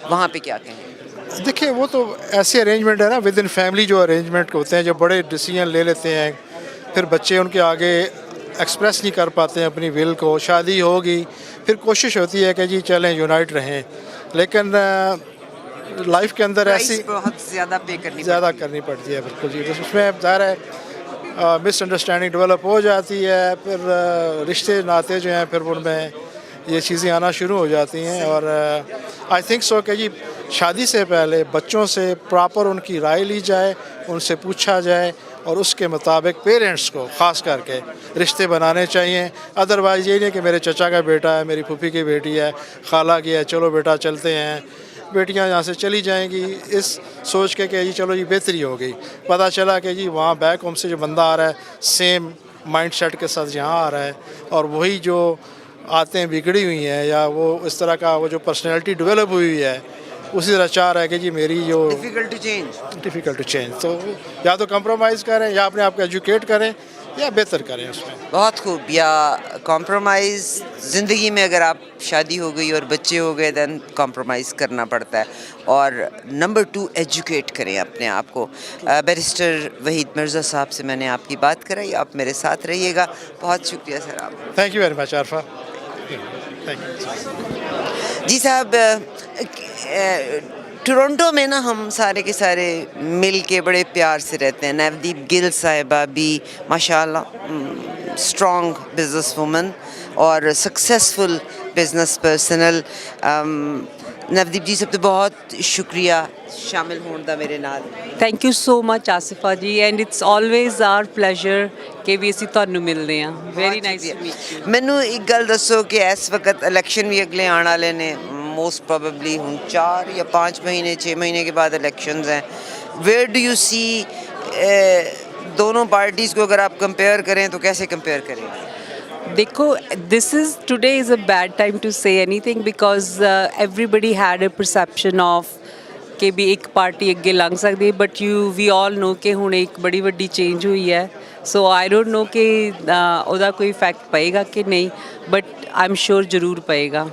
वहाँ पे क्या कहेंगे? देखिए वो तो ऐसे अरेंजमेंट है ना, विद इन फैमिली जो अरेंजमेंट होते हैं, जो बड़े डिसीजन ले लेते हैं, फिर बच्चे उनके आगे एक्सप्रेस नहीं कर पाते हैं अपनी विल को। शादी होगी, फिर कोशिश होती है कि जी चलें यूनाइट रहें, लेकिन लाइफ के अंदर ऐसी बहुत ज़्यादा पे करनी करनी पड़ती है। बिल्कुल जी, बस उसमें ज़ाहिर है मिसअंडरस्टैंडिंग डेवलप हो जाती है, फिर रिश्ते नाते जो हैं फिर उनमें ये चीज़ें आना शुरू हो जाती हैं। और आई थिंक सो कि जी शादी से पहले बच्चों से प्रॉपर उनकी राय ली जाए, उनसे पूछा जाए और उसके मुताबिक पेरेंट्स को ख़ास करके रिश्ते बनाने चाहिए। अदरवाइज़ ये नहीं कि मेरे चचा का बेटा है, मेरी फूफी की बेटी है, खाला की है, चलो बेटा चलते हैं, बेटियां यहाँ से चली जाएंगी इस सोच के कि जी चलो जी बेहतरी हो गई। पता चला कि जी वहाँ बैक होम से जो बंदा आ रहा है सेम माइंड सेट के साथ यहाँ आ रहा है, और वही जो आते बिगड़ी हुई हैं या वो इस तरह का वो जो पर्सनैलिटी डेवलप हुई है उसी तरह चाह रहा है कि जी मेरी जो डिफ़िकल्ट टू चेंज। तो या तो कंप्रोमाइज़ करें या अपने आप को एजुकेट करें या बेहतर करें उसमें। बहुत खूब। या कॉम्प्रोमाइज़ ज़िंदगी में अगर आप शादी हो गई और बच्चे हो गए दैन कॉम्प्रोमाइज़ करना पड़ता है। और नंबर 2 एजुकेट करें अपने आप को। बैरिस्टर वहीद मिर्ज़ा साहब से मैंने आपकी बात कराई, आप मेरे साथ रहिएगा। बहुत शुक्रिया सर आप। Thank you very much Arfa. Thank you जी साहब, टोरंटो में ना हम सारे के सारे मिल के बड़े प्यार से रहते हैं। नवदीप गिल साहिबा भी माशाल्लाह स्ट्रॉन्ग बिजनेस वूमन और successful business personal. Navdeep ji सब तो बहुत शुक्रिया शामिल होने का मेरे नाल। Thank you so much Asifa ji, and it's always our pleasure कि भी ਅਸੀਂ ਤੁਹਾਨੂੰ ਮਿਲਦੇ ਹਾਂ। Very nice to meet you. ਮੈਨੂੰ ਇੱਕ ਗੱਲ ਦੱਸੋ ਕਿ ਇਸ ਵਕਤ ਇਲੈਕਸ਼ਨ ਵੀ ਅਗਲੇ ਆਉਣ ਵਾਲੇ ਨੇ, मोस्ट probably ਹੁਣ 4 या 5 महीने 6 महीने के बाद इलेक्शंस हैं। वेयर डू यू सी दोनों पार्टीज़ को अगर आप कंपेयर करें तो कैसे कंपेयर करें? देखो, this is today is a bad time to say anything because everybody had a perception of कि भी एक पार्टी अगे लंघ सकती है, बट वी ऑल नो कि हुण एक बड़ी वड्डी चेंज हुई है। सो आई डोंट नो कि ਉਹਦਾ कोई इफैक्ट पएगा कि नहीं, बट आई एम श्योर जरूर पएगा।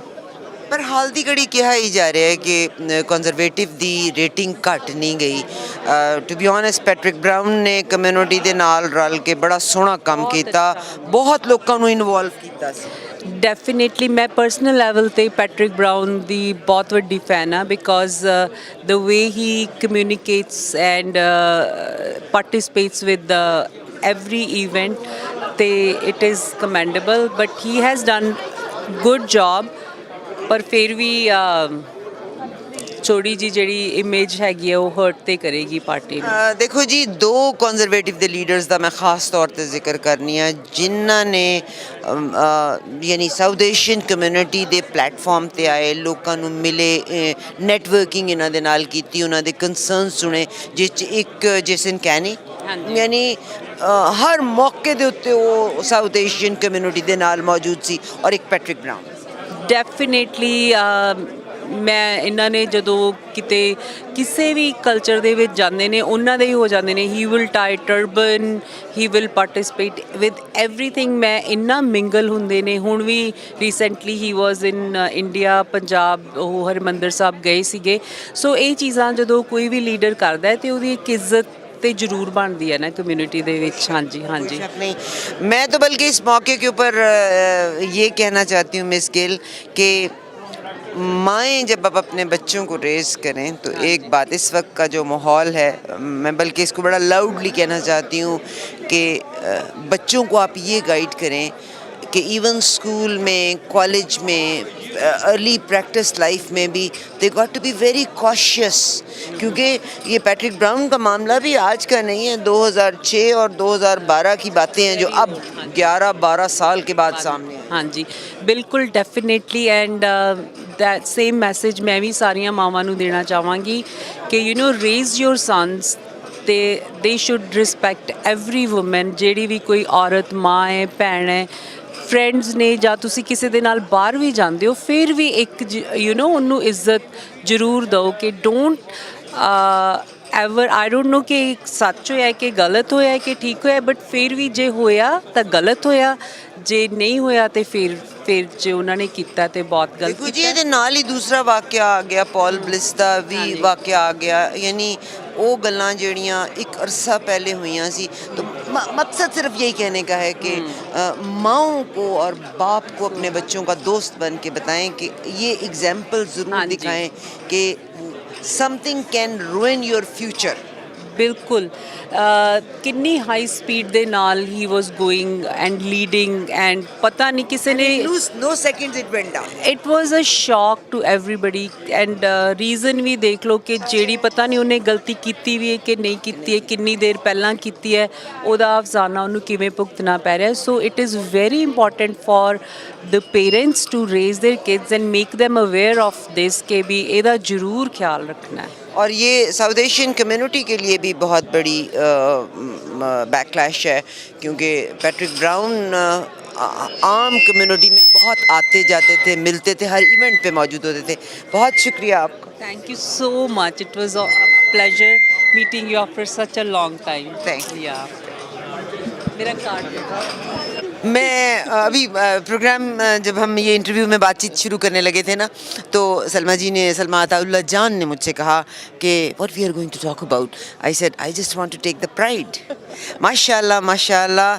पर हाल दी घड़ी कहा ही जा रहा है कि कंजरवेटिव दी रेटिंग घट नहीं गई। To be honest Patrick Brown ने कम्यूनिटी दे नाल रल के बड़ा सोहना काम किया, बहुत लोगों को इन्वॉल्व किया। डेफिनेटली मैं पर्सनल लैवल ते पैट्रिक ब्राउन दी बहुत वड्डी फैन हाँ, because the way he communicates and participates with every event ते it is commendable, but he has done good job. पर फिर भी छोटी जी जी इमेज हैगी है वो हर्ट तो करेगी पार्टी में। देखो जी, 2 कंजरवेटिव दे लीडर्स का मैं खास तौर पर जिक्र करनी है जिन्हों ने यानी साउथ एशियन कम्यूनिटी दे प्लेटफॉर्म ते आए, लोगों को मिले, नैटवर्किंग इन्हों दे नाल कीती, उन्हों दे कंसर्न सुने, जिस एक जेसन कैनी यानी हर मौके दे उत्ते वो साउथ एशियन कम्यूनिटी दे नाल मौजूद सी, और एक पैट्रिक ब्राउन। डेफिनेटली ਮੈਂ ਇਹਨਾਂ ਨੇ ਜਦੋਂ ਕਿਤੇ ਕਿਸੇ ਵੀ ਕਲਚਰ ਦੇ ਵਿੱਚ ਜਾਂਦੇ ਨੇ ਉਹਨਾਂ ਦੇ ਹੀ ਹੋ ਜਾਂਦੇ ਨੇ। He will tie turban, he will participate with everything. ਮੈਂ ਇੰਨਾ ਮਿੰਗਲ ਹੁੰਦੇ ਨੇ। ਹੁਣ ਵੀ recently he was in India, Punjab, ਉਹ ਹਰਿਮੰਦਰ ਸਾਹਿਬ ਗਏ ਸੀਗੇ। ਸੋ ਇਹ ਚੀਜ਼ਾਂ ਜਦੋਂ ਕੋਈ ਵੀ ਲੀਡਰ ਕਰਦਾ ਹੈ ਤੇ ਉਹਦੀ ਇੱਕ ਇੱਜ਼ਤ तो जरूर बनती है ना कम्यूनिटी दे विच। हाँ जी, हाँ जी। नहीं, मैं तो बल्कि इस मौके के ऊपर ये कहना चाहती हूँ मिस गिल कि माएँ जब आप अपने बच्चों को रेज़ करें तो एक बात, इस वक्त का जो माहौल है, मैं बल्कि इसको बड़ा लाउडली कहना चाहती हूँ कि बच्चों को आप ये गाइड करें کہ ایون اسکول میں, کالج میں, ارلی پریکٹس لائف میں بھی they got to be very cautious, کیونکہ یہ پیٹرک براؤن کا معاملہ بھی آج کا نہیں ہے, 2006 اور 2012 کی باتیں ہیں جو اب 11-12 سال کے بعد سامنے آئی. ہاں جی بالکل definitely, and that same message میں بھی ساریاں ماواں نوں دینا چاہواਂਗੀ کہ you know raise your sons, they should respect every woman, ਜਿਹੜੀ ਵੀ ਕੋਈ ਔਰਤ ਮਾਂ ਹੈ, ਭੈਣ ਹੈ, ਫਰੈਂਡਸ ਨੇ, ਜਾਂ ਤੁਸੀਂ ਕਿਸੇ ਦੇ ਨਾਲ ਬਾਹਰ ਵੀ ਜਾਂਦੇ ਹੋ ਫਿਰ ਵੀ ਇੱਕ ਯੂ نو ਉਹਨੂੰ ਇੱਜ਼ਤ ਜ਼ਰੂਰ ਦਿਓ ਕਿ don't ever, I don't know ਕਿ ਸੱਚ ਹੋਇਆ ਕਿ ਗਲਤ ਹੋਇਆ ਕਿ ਠੀਕ ਹੋਇਆ, ਬਟ ਫਿਰ ਵੀ ਜੇ ਹੋਇਆ ਤਾਂ ਗਲਤ ਹੋਇਆ, ਜੇ ਨਹੀਂ ਹੋਇਆ ਤੇ ਫਿਰ ਜੇ ਉਹਨਾਂ ਨੇ ਕੀਤਾ ਤੇ ਬਹੁਤ ਗਲਤ ਦੇਖੋ ਜੀ ਇਹਦੇ ਨਾਲ ਹੀ ਦੂਸਰਾ ਵਾਕਿਆ ਆ ਗਿਆ, ਪੌਲ ਬਲਿਸ ਦਾ ਵੀ ਵਾਕਿਆ ਆ ਗਿਆ, یعنی وہ گلاں جڑیاں ایک عرصہ پہلے ہوئیاں سی. تو مقصد صرف یہی کہنے کا ہے کہ ماؤں کو اور باپ کو اپنے بچوں کا دوست بن کے بتائیں کہ یہ ایگزامپل ضرور دکھائیں کہ something can ruin your future. بالکل کنی ہائی سپیڈ دے نال ہی was going and leading, and پتہ نہیں کسی نے, no seconds it went down. It was a shock to everybody, and reason بھی دیکھ لو کہ جیڑی پتہ نہیں انہیں غلطی کیتی بھی ہے کہ نہیں کیتی ہے, کنی دیر پہلاں کیتی ہے, ਉਹਦਾ ਅਫਸਾਨਾ ਉਹਨੂੰ ਕਿਵੇਂ ਭੁਗਤਣਾ ਪੈ ਰਿਹਾ. So it is very important for the parents to raise their kids and make them aware of this کہ بھی ਇਹਦਾ ਜ਼ਰੂਰ ਖਿਆਲ ਰੱਖਣਾ ہے. اور یہ ساؤتھ ایشین کمیونٹی کے لیے بھی بہت بڑی بیک لیش ہے, کیونکہ پیٹرک براؤن عام کمیونٹی میں بہت آتے جاتے تھے, ملتے تھے, ہر ایونٹ پہ موجود ہوتے تھے. بہت شکریہ آپ کا. Thank you so much. It was a pleasure meeting you after such a long time. Thank you. Yeah. میرا کارڈ. میں ابھی پروگرام جب ہم یہ انٹرویو میں بات چیت شروع کرنے لگے تھے نا, تو سلمیٰ عطا اللہ جان نے مجھ سے کہا کہ what we are going to talk about. I said I just want to take the pride. ماشاء اللہ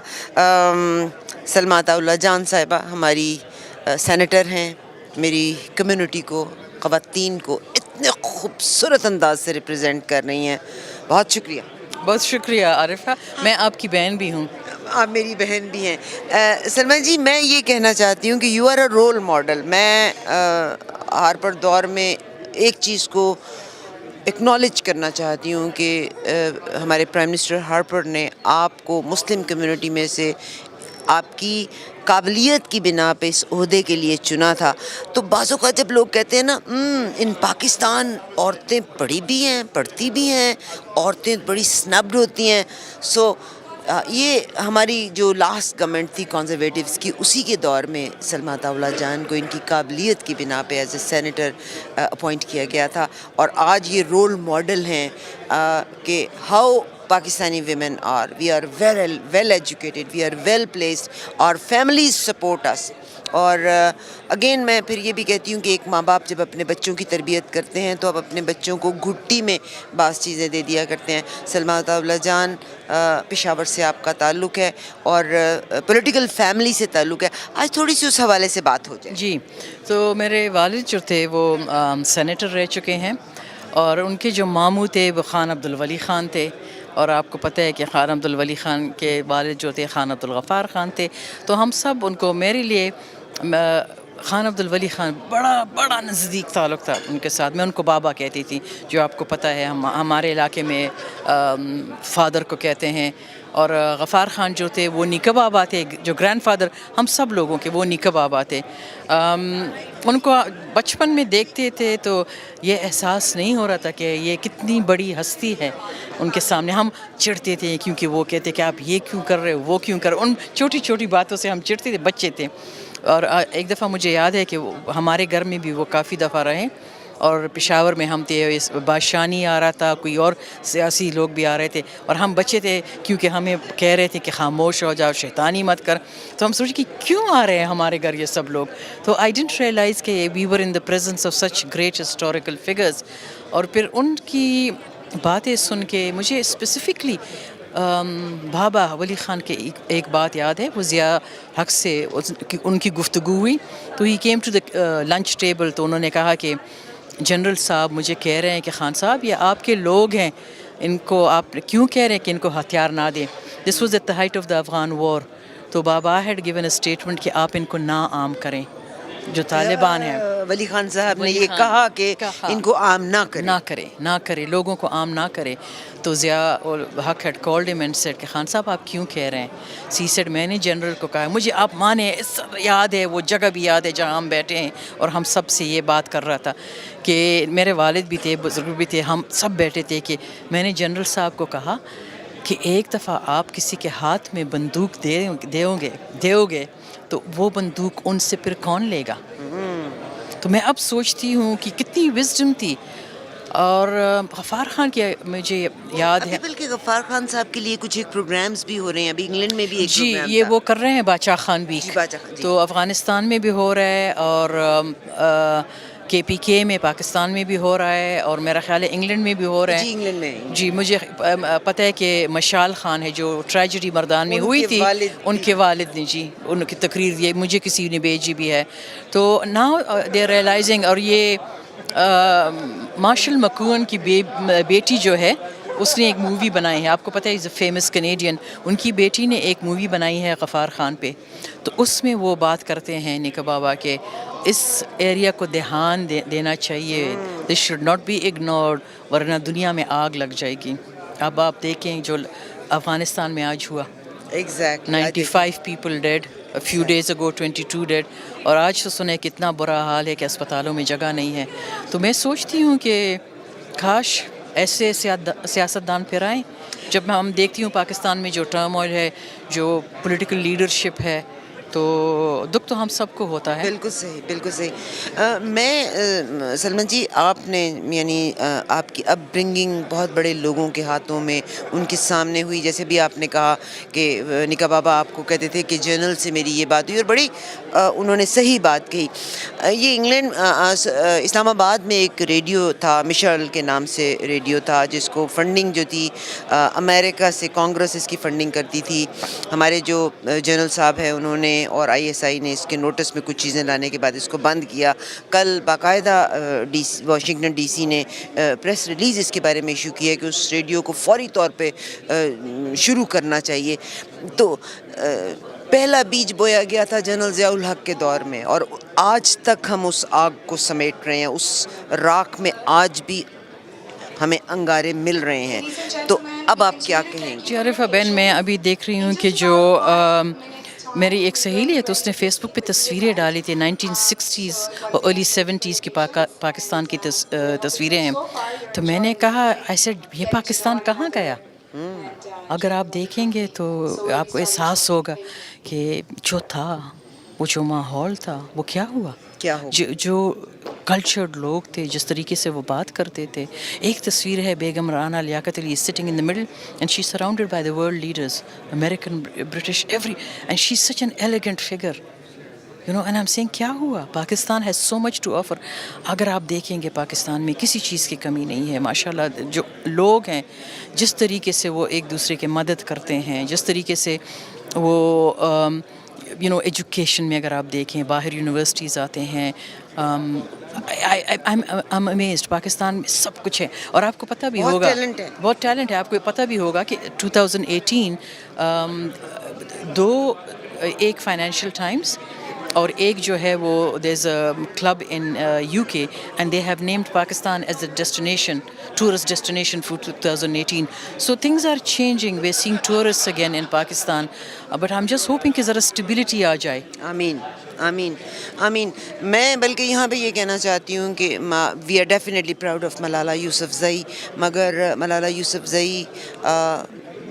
سلمیٰ عطا اللہ جان صاحبہ ہماری سینیٹر ہیں, میری کمیونٹی کو, خواتین کو اتنے خوبصورت انداز سے ریپرزینٹ کر رہی ہیں. بہت شکریہ. بہت شکریہ عارفہ, میں آپ کی بہن بھی ہوں. آپ میری بہن بھی ہیں. سلمیٰ جی میں یہ کہنا چاہتی ہوں کہ you are a role model. میں ہارپر دور میں ایک چیز کو اکنالج کرنا چاہتی ہوں کہ ہمارے پرائم منسٹر ہارپر نے آپ کو مسلم کمیونٹی میں سے آپ کی قابلیت کی بنا پہ اس عہدے کے لیے چنا تھا. تو بعض اوقات جب لوگ کہتے ہیں نا ان پاکستان عورتیں پڑھی بھی ہیں, پڑھتی بھی ہیں, عورتیں بڑی سنبڈ ہوتی ہیں. سو یہ ہماری جو لاسٹ گورنمنٹ تھی کنزرویٹیوز کی, اسی کے دور میں سلمیٰ عطا اللہ جان کو ان کی قابلیت کی بنا پہ ایز اے سینیٹر اپوائنٹ کیا گیا تھا. اور آج یہ رول ماڈل ہیں کہ how Pakistani women are. We are well educated, we are well placed, our families support us. اور اگین میں پھر یہ بھی کہتی ہوں کہ ایک ماں باپ جب اپنے بچوں کی تربیت کرتے ہیں تو اب اپنے بچوں کو گھٹی میں بعض چیزیں دے دیا کرتے ہیں. سلمیٰ عطا اللہ جان پشاور سے آپ کا تعلق ہے اور پولیٹیکل فیملی سے تعلق ہے. آج تھوڑی سی اس حوالے سے بات ہو جائے. جی, تو میرے والد جو تھے وہ سینیٹر رہ چکے ہیں, اور ان کے جو ماموں تھے وہ خان عبدالولی خان تھے. اور آپ کو پتہ ہے کہ خان عبدالولی خان کے والد جو تھے خان عبدالغفار خان تھے. تو ہم سب ان کو, میرے لیے خان عبدالولی خان بڑا نزدیک تعلق تھا ان کے ساتھ. میں ان کو بابا کہتی تھی, جو آپ کو پتہ ہے ہمارے علاقے میں فادر کو کہتے ہیں. اور غفار خان جو تھے وہ نیکا بابا تھے, جو گرینڈ فادر ہم سب لوگوں کے وہ نیکا بابا تھے. ان کو بچپن میں دیکھتے تھے تو یہ احساس نہیں ہو رہا تھا کہ یہ کتنی بڑی ہستی ہے ان کے سامنے. ہم چڑھتے تھے کیونکہ وہ کہتے کہ آپ یہ کیوں کر رہے ہو, وہ کیوں کر رہے ہو. ان چھوٹی چھوٹی باتوں سے ہم چڑھتے تھے, بچے تھے. اور ایک دفعہ مجھے یاد ہے کہ ہمارے گھر میں بھی وہ کافی دفعہ رہے, اور پشاور میں ہم تھے, بادشاہانی آ رہا تھا, کوئی اور سیاسی لوگ بھی آ رہے تھے, اور ہم بچے تھے کیونکہ ہمیں کہہ رہے تھے کہ خاموش ہو جاؤ, شیطانی مت کر. تو ہم سوچے کہ کیوں آ رہے ہیں ہمارے گھر یہ سب لوگ. تو آئی ڈنٹ ریئلائز کہ we were in the presence of such great historical figures. اور پھر ان کی باتیں سن کے مجھے اسپیسیفکلی بابا ولی خان کے ایک بات یاد ہے. وہ ضیاء حق سے ان کی گفتگو ہوئی, تو he came to the lunch table. تو انہوں نے کہا کہ جنرل صاحب مجھے کہہ رہے ہیں کہ خان صاحب یہ آپ کے لوگ ہیں, ان کو آپ کیوں کہہ رہے ہیں کہ ان کو ہتھیار نہ دیں. This was at the height of the Afghan war. تو بابا ہیڈ گیون اے اسٹیٹمنٹ کہ آپ ان کو نا عام کریں جو طالبان ہیں. ولی خان صاحب نے ولی یہ خان کہا کہ کہا ان کو عام نہ کریں. نہ کرے لوگوں کو عام نہ کرے. تو ضیاء الحق ہیڈ کالڈ ہم اینڈ سیڈ کہ خان صاحب آپ کیوں کہہ رہے ہیں؟ سی سیڈ میں نے جنرل کو کہا مجھے آپ مانیں یاد ہے وہ جگہ بھی یاد ہے جہاں ہم بیٹھے ہیں اور ہم سب سے یہ بات کر رہا تھا کہ میرے والد بھی تھے بزرگ بھی تھے ہم سب بیٹھے تھے کہ میں نے جنرل صاحب کو کہا کہ ایک دفعہ آپ کسی کے ہاتھ میں بندوق دیو گے تو وہ بندوق ان سے پھر کون لے گا؟ تو میں اب سوچتی ہوں کہ کتنی وزڈم تھی. اور غفار خان کی مجھے یاد ہے بلکہ غفار خان صاحب کے لیے کچھ ایک پروگرامز بھی ہو رہے ہیں ابھی انگلینڈ میں بھی ایک جی پروگرام یہ تھا. وہ کر رہے ہیں باچا خان بھی. جی باچا خان، جی. تو افغانستان میں بھی ہو رہا ہے اور KPK میں پاکستان میں بھی ہو رہا ہے اور میرا خیال ہے انگلینڈ میں بھی ہو رہا ہے. جی انگلینڈ میں. جی مجھے پتہ ہے کہ مشال خان ہے جو ٹریجڈی مردان میں ہوئی تھی ان کے والد نے جی ان کی تقریر یہ مجھے کسی نے بھیجی بھی ہے. تو ناؤ دے ریئلائزنگ. اور یہ مارشل مکون کی بیٹی جو ہے اس نے ایک مووی بنائی ہے آپ کو پتہ ہے از اے فیمس کینیڈین. ان کی بیٹی نے ایک مووی بنائی ہے غفار خان پہ. تو اس میں وہ بات کرتے ہیں نکا بابا کہ اس ایریا کو دھیان دینا چاہیے. This should not be ignored ورنہ دنیا میں آگ لگ جائے گی. اب آپ دیکھیں جو افغانستان میں آج ہوا exactly 95 people dead, a few days ago 22 dead. اور آج تو سنے کتنا برا حال ہے کہ اسپتالوں میں جگہ نہیں ہے. تو میں سوچتی ہوں کہ کاش ایسے سیاستدان پھر آئیں. جب ہم دیکھتی ہوں پاکستان میں جو ٹرموائل ہے جو پولیٹیکل لیڈرشپ ہے تو دکھ تو ہم سب کو ہوتا ہے. بالکل صحیح بالکل صحیح. میں سلمان جی آپ نے یعنی آپ کی اپ برنگنگ بہت بڑے لوگوں کے ہاتھوں میں ان کے سامنے ہوئی. جیسے بھی آپ نے کہا کہ نکا بابا آپ کو کہتے تھے کہ جنرل سے میری یہ بات ہوئی اور بڑی انہوں نے صحیح بات کہی. یہ انگلینڈ اسلام آباد میں ایک ریڈیو تھا مشل کے نام سے ریڈیو تھا جس کو فنڈنگ جو تھی امریکہ سے کانگریس اس کی فنڈنگ کرتی تھی. ہمارے جو جنرل صاحب ہیں انہوں نے اور ISI نے اس کے نوٹس میں کچھ چیزیں لانے کے بعد اس کو بند کیا. کل باقاعدہ واشنگٹن DC نے پریس ریلیز اس کے بارے میں ایشو کیا کہ اس ریڈیو کو فوری طور پہ شروع کرنا چاہیے. تو پہلا بیج بویا گیا تھا جنرل ضیاء الحق کے دور میں اور آج تک ہم اس آگ کو سمیٹ رہے ہیں. اس راکھ میں آج بھی ہمیں انگارے مل رہے ہیں. تو اب آپ کیا کہیں گے؟ جی عارفہ بہن میں ابھی دیکھ رہی ہوں کہ جو میری ایک سہیلی ہے تو اس نے فیس بک پہ تصویریں ڈالی تھی 1960s اور ارلی 70s کی پاکستان کی تصویریں ہیں. تو میں نے کہا ایسے یہ پاکستان کہاں گیا؟ اگر آپ دیکھیں گے تو آپ کو احساس ہوگا کہ جو تھا وہ جو ماحول تھا وہ کیا ہوا. جو کلچرڈ لوگ تھے جس طریقے سے وہ بات کرتے تھے. ایک تصویر ہے Begum Rana Liaquat Ali sitting in the middle and she surrounded by the world leaders American British every and she such an elegant figure and I am seeing کیا ہوا. Pakistan has so much to offer. اگر آپ دیکھیں گے پاکستان میں کسی چیز کی کمی نہیں ہے ماشاء اللہ. جو لوگ ہیں جس طریقے سے وہ ایک دوسرے کی مدد کرتے ہیں جس طریقے سے وہ ایجوکیشن میں اگر آپ دیکھیں باہر یونیورسٹیز آتے ہیں. I'm amazed. پاکستان میں سب کچھ ہے اور آپ کو پتہ بھی ہوگا بہت ٹیلنٹ ہے. آپ کو پتہ بھی ہوگا کہ 2018 ایک فائنینشیل ٹائمز اور ایک جو ہے وہ there's a club in UK and they have named Pakistan as a destination, tourist destination for 2018. So things are changing. We're seeing tourists again in Pakistan. But I'm just hoping کہ ذرا stability آ جائے. آمین آمین آمین. میں بلکہ یہاں پہ یہ کہنا چاہتی ہوں کہ we are definitely proud of Malala Yousafzai. مگر ملالہ یوسفزئی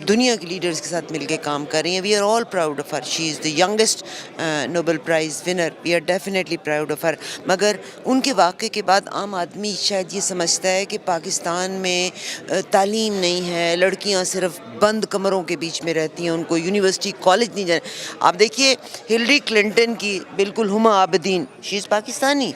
دنیا کے لیڈرز کے ساتھ مل کے کام کر رہی ہیں. We are all proud of her. She is the youngest Nobel prize winner. We are definitely proud of her. مگر ان کے واقعے کے بعد عام آدمی شاید یہ سمجھتا ہے کہ پاکستان میں تعلیم نہیں ہے, لڑکیاں صرف بند کمروں کے بیچ میں رہتی ہیں, ان کو یونیورسٹی کالج نہیں جانا. آپ دیکھیے ہلری کلنٹن کی بالکل ہما عابدین, شی از پاکستانی.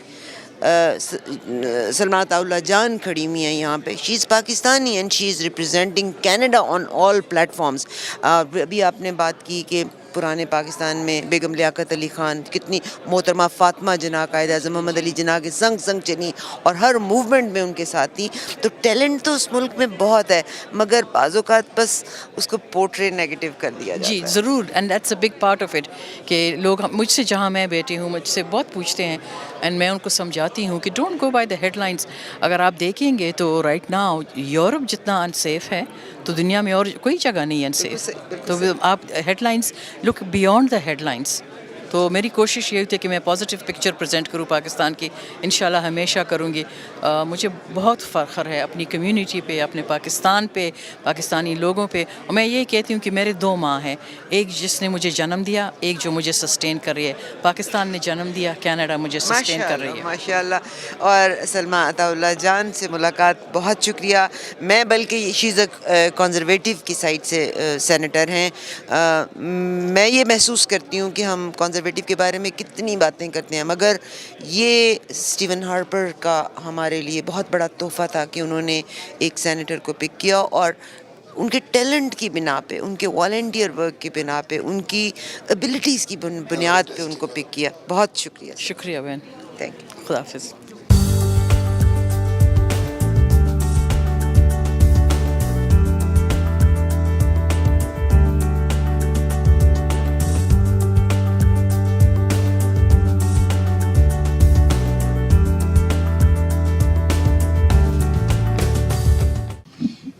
سلمان اللہ جان کھڑی ہوئی ہیں یہاں پہ, she is Pakistani and she is representing Canada on all platforms. ابھی آپ نے بات کی کہ पुराने पाकिस्तान में बेगम लियाकत अली ख़ान, कितनी मोहतरमा फ़ातिमा जिन्ना, कायद आज़म मोहम्मद अली जिन्ना के संग संग चली और हर मूवमेंट में उनके साथ थी। तो टैलेंट तो उस मुल्क में बहुत है, मगर बाज़ औक़ात बस उसको पोर्ट्रे नेगेटिव कर दिया जाता जी है। ज़रूर, and that's a big part of it कि लोग मुझसे, जहाँ मैं बैठी हूँ, मुझसे बहुत पूछते हैं एंड मैं उनको समझाती हूँ कि don't go by the headlines. अगर आप देखेंगे तो राइट नाउ यूरोप जितना अनसेफ है तो दुनिया में और कोई जगह नहीं है बिल्कुल अनसेफ। सही, बिल्कुल तो आप headlines, look beyond the headlines. तो मेरी कोशिश ये होती है कि मैं पॉजिटिव पिक्चर प्रेजेंट करूँ पाकिस्तान की, इंशाल्लाह हमेशा करूँगी। मुझे बहुत फ़ख्र है अपनी कम्युनिटी पे, अपने पाकिस्तान पे, पाकिस्तानी लोगों पे। और मैं ये कहती हूँ कि मेरे 2 माँ हैं, एक जिसने मुझे जन्म दिया, एक जो मुझे सस्टेन कर रही है। पाकिस्तान ने जन्म दिया, कनाडा मुझे सस्टेन कर रही है। माशाल्लाह। और सलमा अताउल्लाह जान से मुलाकात, बहुत शुक्रिया। मैं बल्कि शी इज़ अ कंजर्वेटिव की साइड से सेनेटर हैं। मैं ये महसूस करती हूँ कि हम कंजर्वेटिव के बारे में कितनी बातें करते हैं, मगर ये स्टीवन हार्पर का हमारे लिए बहुत बड़ा तोहफ़ा था कि उन्होंने एक सेनेटर को पिक किया और उनके टैलेंट की बिना पे, उनके वॉलंटियर वर्क की बिना पे, उनकी एबिलिटीज़ की बुनियाद पे उनको पिक किया। बहुत शुक्रिया। शुक्रिया बहन, थैंक यू। खुदा हाफिज़।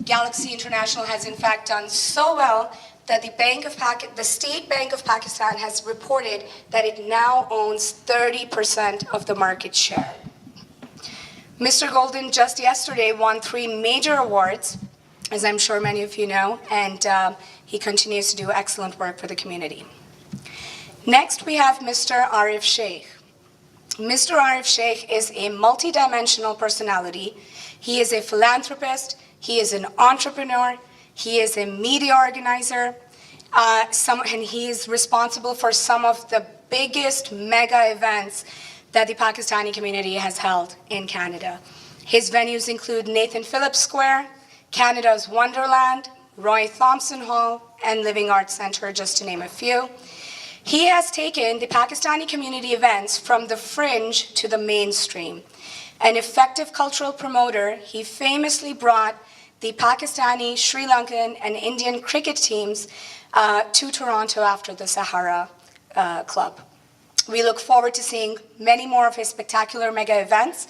Galaxy International has in fact done so well that the State Bank of Pakistan has reported that it now owns 30% of the market share. Mr. Golden just yesterday won 3 major awards, as I'm sure many of you know, and he continues to do excellent work for the community. Next, we have Mr. Arif Sheikh. Mr. Arif Sheikh is a multidimensional personality. He is a philanthropist. He is an entrepreneur. He is a media organizer. And he is responsible for some of the biggest mega events that the Pakistani community has held in Canada. His venues include Nathan Phillips Square, Canada's Wonderland, Roy Thompson Hall, and Living Arts Centre, just to name a few. He has taken the Pakistani community events from the fringe to the mainstream. An effective cultural promoter, he famously brought the Pakistani, Sri Lankan, and Indian cricket teams to Toronto after the Sahara Club. We look forward to seeing many more of his spectacular mega events,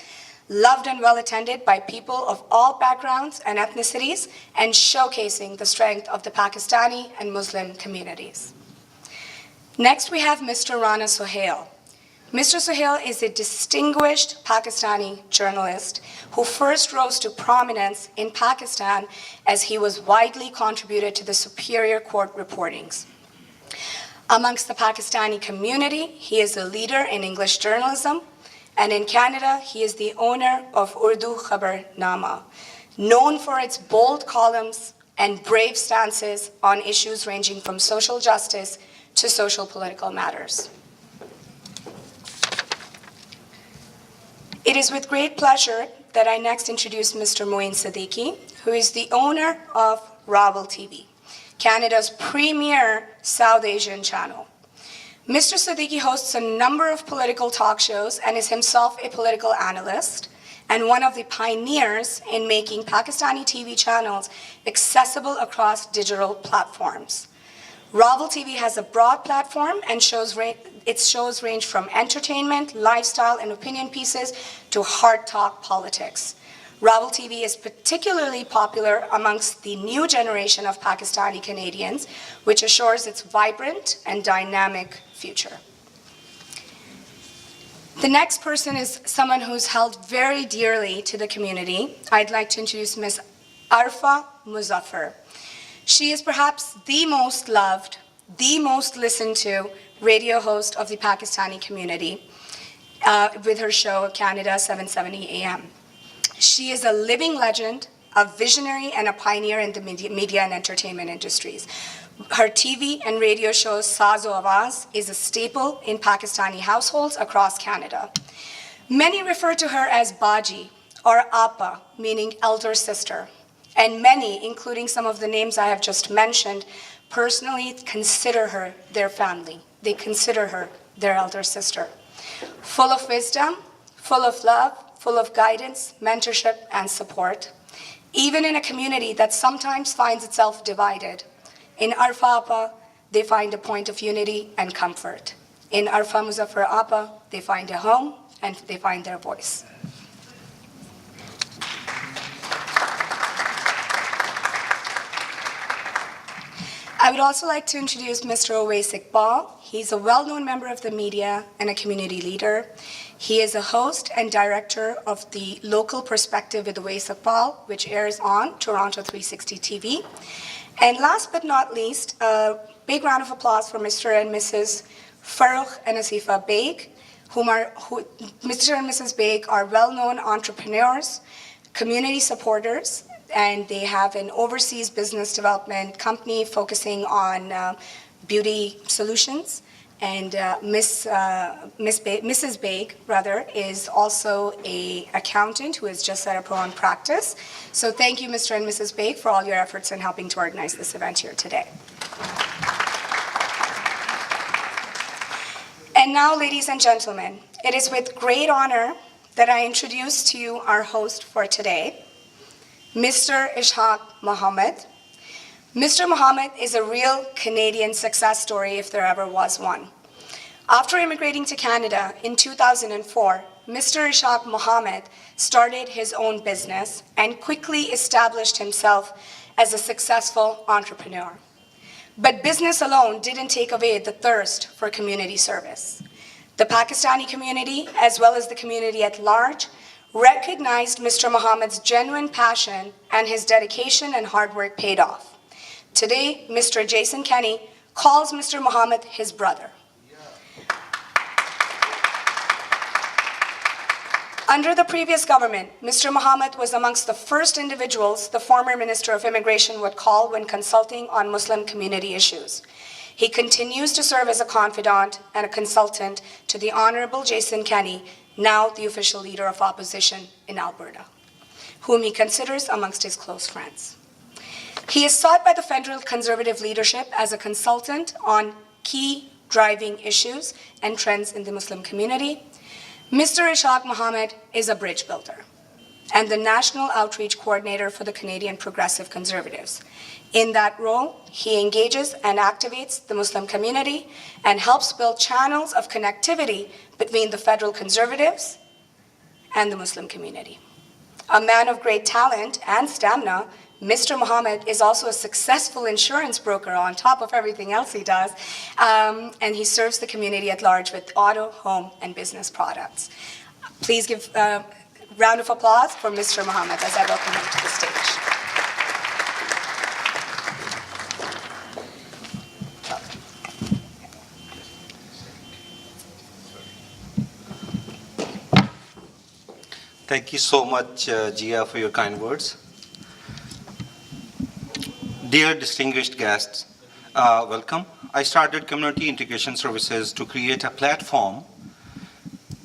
loved and well attended by people of all backgrounds and ethnicities, and showcasing the strength of the Pakistani and Muslim communities. Next, we have Mr. Rana Sohail. Mr. Sohail is a distinguished Pakistani journalist who first rose to prominence in Pakistan as he was widely contributed to the Superior Court reportings. Amongst the Pakistani community, he is a leader in English journalism, and in Canada, he is the owner of Urdu Khabarnama, known for its bold columns and brave stances on issues ranging from social justice to social political matters. It is with great pleasure that I next introduce Mr. Moeen Siddiqui, who is the owner of Rawal TV, Canada's premier South Asian channel. Mr. Siddiqui hosts a number of political talk shows and is himself a political analyst and one of the pioneers in making Pakistani TV channels accessible across digital platforms. Rawal TV has a broad platform and its shows range from entertainment, lifestyle, and opinion pieces to hard talk politics. Rawal TV is particularly popular amongst the new generation of Pakistani Canadians, which assures its vibrant and dynamic future. The next person is someone who's held very dearly to the community. I'd like to introduce Ms. Arfa Muzaffar. She is perhaps the most loved, the most listened to radio host of the Pakistani community with her show Canada 770 AM. She is a living legend, a visionary, and a pioneer in the media and entertainment industries. Her TV and radio show Saaz-o Awaz is a staple in Pakistani households across Canada. Many refer to her as Baji or Appa, meaning elder sister. And many, including some of the names I have just mentioned, personally consider her their family. They consider her their elder sister. Full of wisdom, full of love, full of guidance, mentorship, and support. Even in a community that sometimes finds itself divided, in Arfa Appa, they find a point of unity and comfort. In Arfa Muzaffar Appa, they find a home and they find their voice. I would also like to introduce Mr. Owais Iqbal. He's a well-known member of the media and a community leader. He is a host and director of the Local Perspective with Owais Iqbal, which airs on Toronto 360 TV. And last but not least, a big round of applause for Mr. and Mrs. Farooq and Asifa Baig, Mr. and Mrs. Baig are well-known entrepreneurs, community supporters, and they have an overseas business development company focusing on beauty solutions. And Mrs. Baig, is also an accountant who has just set up her own practice. So thank you, Mr. and Mrs. Baig, for all your efforts in helping to organize this event here today. And now, ladies and gentlemen, it is with great honor that I introduce to you our host for today, Mr. Ishaq Mohammed. Mr. Mohammed is a real Canadian success story if there ever was one. After immigrating to Canada in 2004, Mr. Ishaq Mohammed started his own business and quickly established himself as a successful entrepreneur. But business alone didn't take away the thirst for community service. The Pakistani community, as well as the community at large, recognized Mr. Mohammed's genuine passion, and his dedication and hard work paid off. Today, Mr. Jason Kenney calls Mr. Mohammed his brother. Under the previous government, Mr. Mohammed was amongst the first individuals the former Minister of Immigration would call when consulting on Muslim community issues. He continues to serve as a confidant and a consultant to the Honorable Jason Kenney, now the official leader of opposition in Alberta, whom he considers amongst his close friends. He is sought by the federal Conservative leadership as a consultant on key driving issues and trends in the Muslim community. Mr. Ishaq Mohammed is a bridge builder and the National Outreach Coordinator for the Canadian Progressive Conservatives. In that role, he engages and activates the Muslim community and helps build channels of connectivity between the federal Conservatives and the Muslim community. A man of great talent and stamina, Mr. Mohammed is also a successful insurance broker on top of everything else he does, and he serves the community at large with auto, home, and business products. Please give a round of applause for Mr. Mohammed as I welcome him to the stage. Thank you so much, Gia, for your kind words. Dear distinguished guests, welcome. I started Community Integration Services to create a platform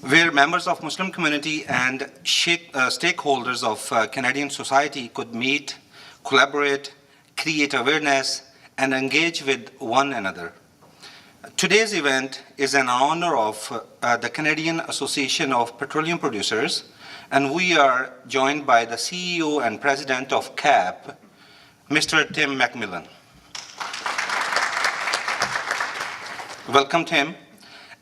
where members of Muslim community and stakeholders of Canadian society could meet, collaborate, create awareness, and engage with one another. Today's event is in honor of the Canadian Association of Petroleum Producers, and we are joined by the CEO and President of CAP, Mr. Tim McMillan. Welcome, Tim.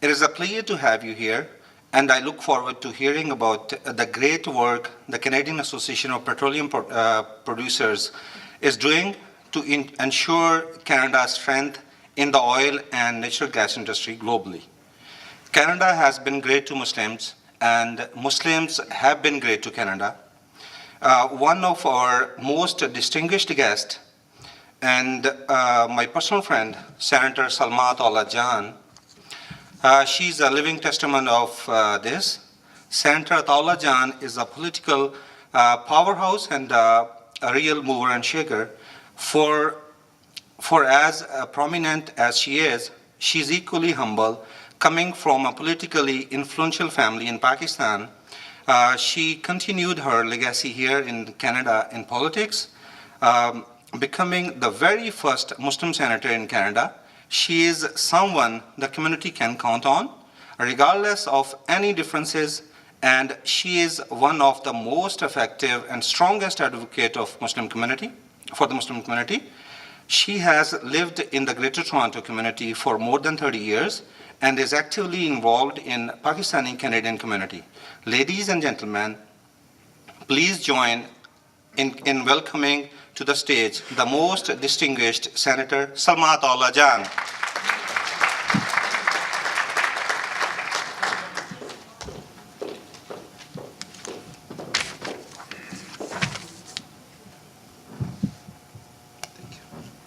It is a pleasure to have you here, and I look forward to hearing about the great work the Canadian Association of Petroleum Producers is doing to ensure Canada's strength in the oil and natural gas industry globally. Canada has been great to Muslims, and Muslims have been great to Canada. One of our most distinguished guests and my personal friend, Senator Salma Atullah Jan, she's a living testament of this. Senator Atullah Jan is a political powerhouse and a real mover and shaker. For as prominent as she is, she's equally humble. Coming from a politically influential family in Pakistan, she continued her legacy here in Canada in politics. becoming the very first Muslim senator in Canada. She is someone the community can count on, regardless of any differences, and she is one of the most effective and strongest advocate of Muslim community, for the Muslim community. She has lived in the Greater Toronto community for more than 30 years and is actively involved in Pakistani Canadian community. Ladies and gentlemen, please join in welcoming to the stage the most distinguished Senator Salma Ataullah Jan.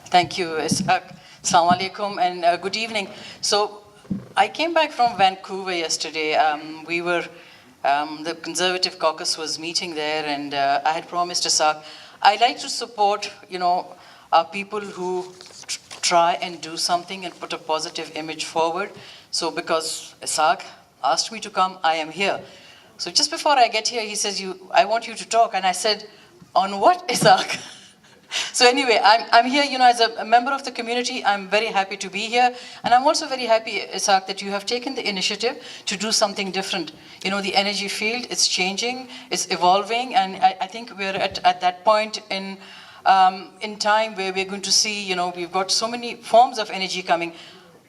Thank you, Ishaq. Assalamu alaikum and good evening. So I came back from Vancouver yesterday. The Conservative Caucus was meeting there, and I had promised Ishaq, I like to support, our people who try and do something and put a positive image forward. So because Ishaq asked me to come, I am here. So just before I get here, he says, I want you to talk. And I said, on what, Ishaq? So anyway, I'm here, as a member of the community. I'm very happy to be here. And I'm also very happy, Ishaq, that you have taken the initiative to do something different. The energy field is changing, it's evolving, and I think we're at that point in time where we're going to see, we've got so many forms of energy coming.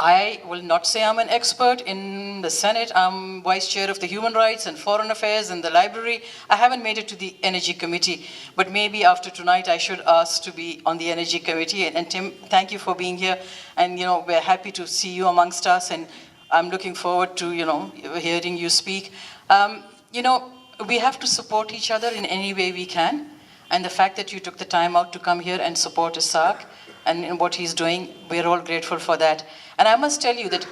I will not say I'm an expert in the Senate. I'm vice chair of the Human Rights and Foreign Affairs and the Library. I haven't made it to the Energy Committee, but maybe after tonight I should ask to be on the Energy Committee. And Tim, thank you for being here. And we're happy to see you amongst us, and I'm looking forward to hearing you speak. We have to support each other in any way we can. And the fact that you took the time out to come here and support Ishaq and what he's doing, we're all grateful for that. And I must tell you that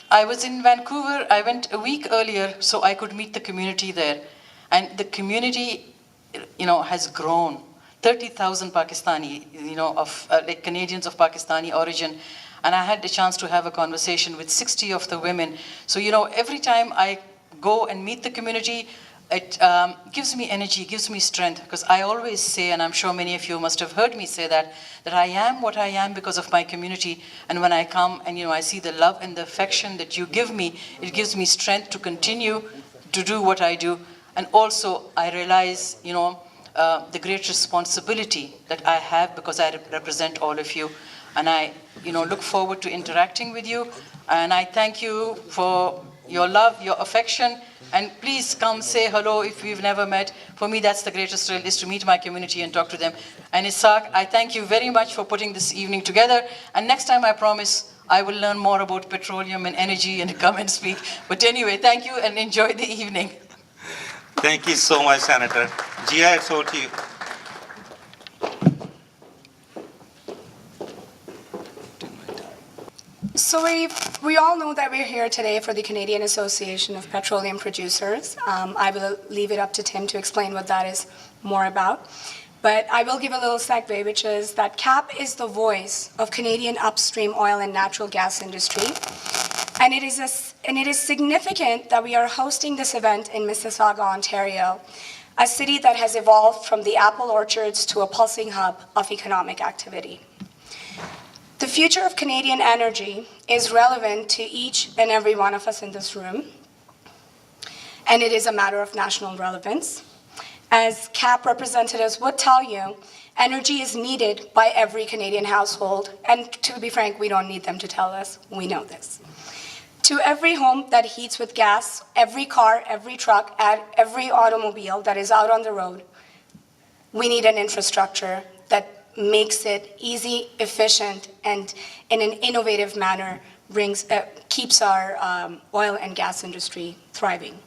I was in Vancouver. I went a week earlier so I could meet the community there. And the community, has grown. 30,000 Pakistani, like Canadians of Pakistani origin. And I had the chance to have a conversation with 60 of the women. So, every time I go and meet the community, it gives me energy, gives me strength, because I always say, and I'm sure many of you must have heard me say that I am what I am because of my community. And when I come and I see the love and the affection that you give me, it gives me strength to continue to do what I do. And also I realize, the great responsibility that I have because I represent all of you. And I, look forward to interacting with you. And I thank you for your love, your affection. And please come say hello if we've never met. For me, that's the greatest thrill, is to meet my community and talk to them. And Ishaq, I thank you very much for putting this evening together. And next time, I promise, I will learn more about petroleum and energy and come and speak. But anyway, thank you and enjoy the evening. Thank you so much, Senator. Jia, it's over to you. So we all know that we're here today for the Canadian Association of Petroleum Producers. I will leave it up to Tim to explain what that is more about. But I will give a little segue, which is that CAP is the voice of Canadian upstream oil and natural gas industry. And it is significant that we are hosting this event in Mississauga, Ontario, a city that has evolved from the apple orchards to a pulsing hub of economic activity. The future of Canadian energy is relevant to each and every one of us in this room, and it is a matter of national relevance. As CAP representatives would tell you, energy is needed by every Canadian household, and to be frank, we don't need them to tell us, we know this. To every home that heats with gas, every car, every truck, and every automobile that is out on the road, we need an infrastructure that makes it easy, efficient, and in an innovative manner keeps our oil and gas industry thriving.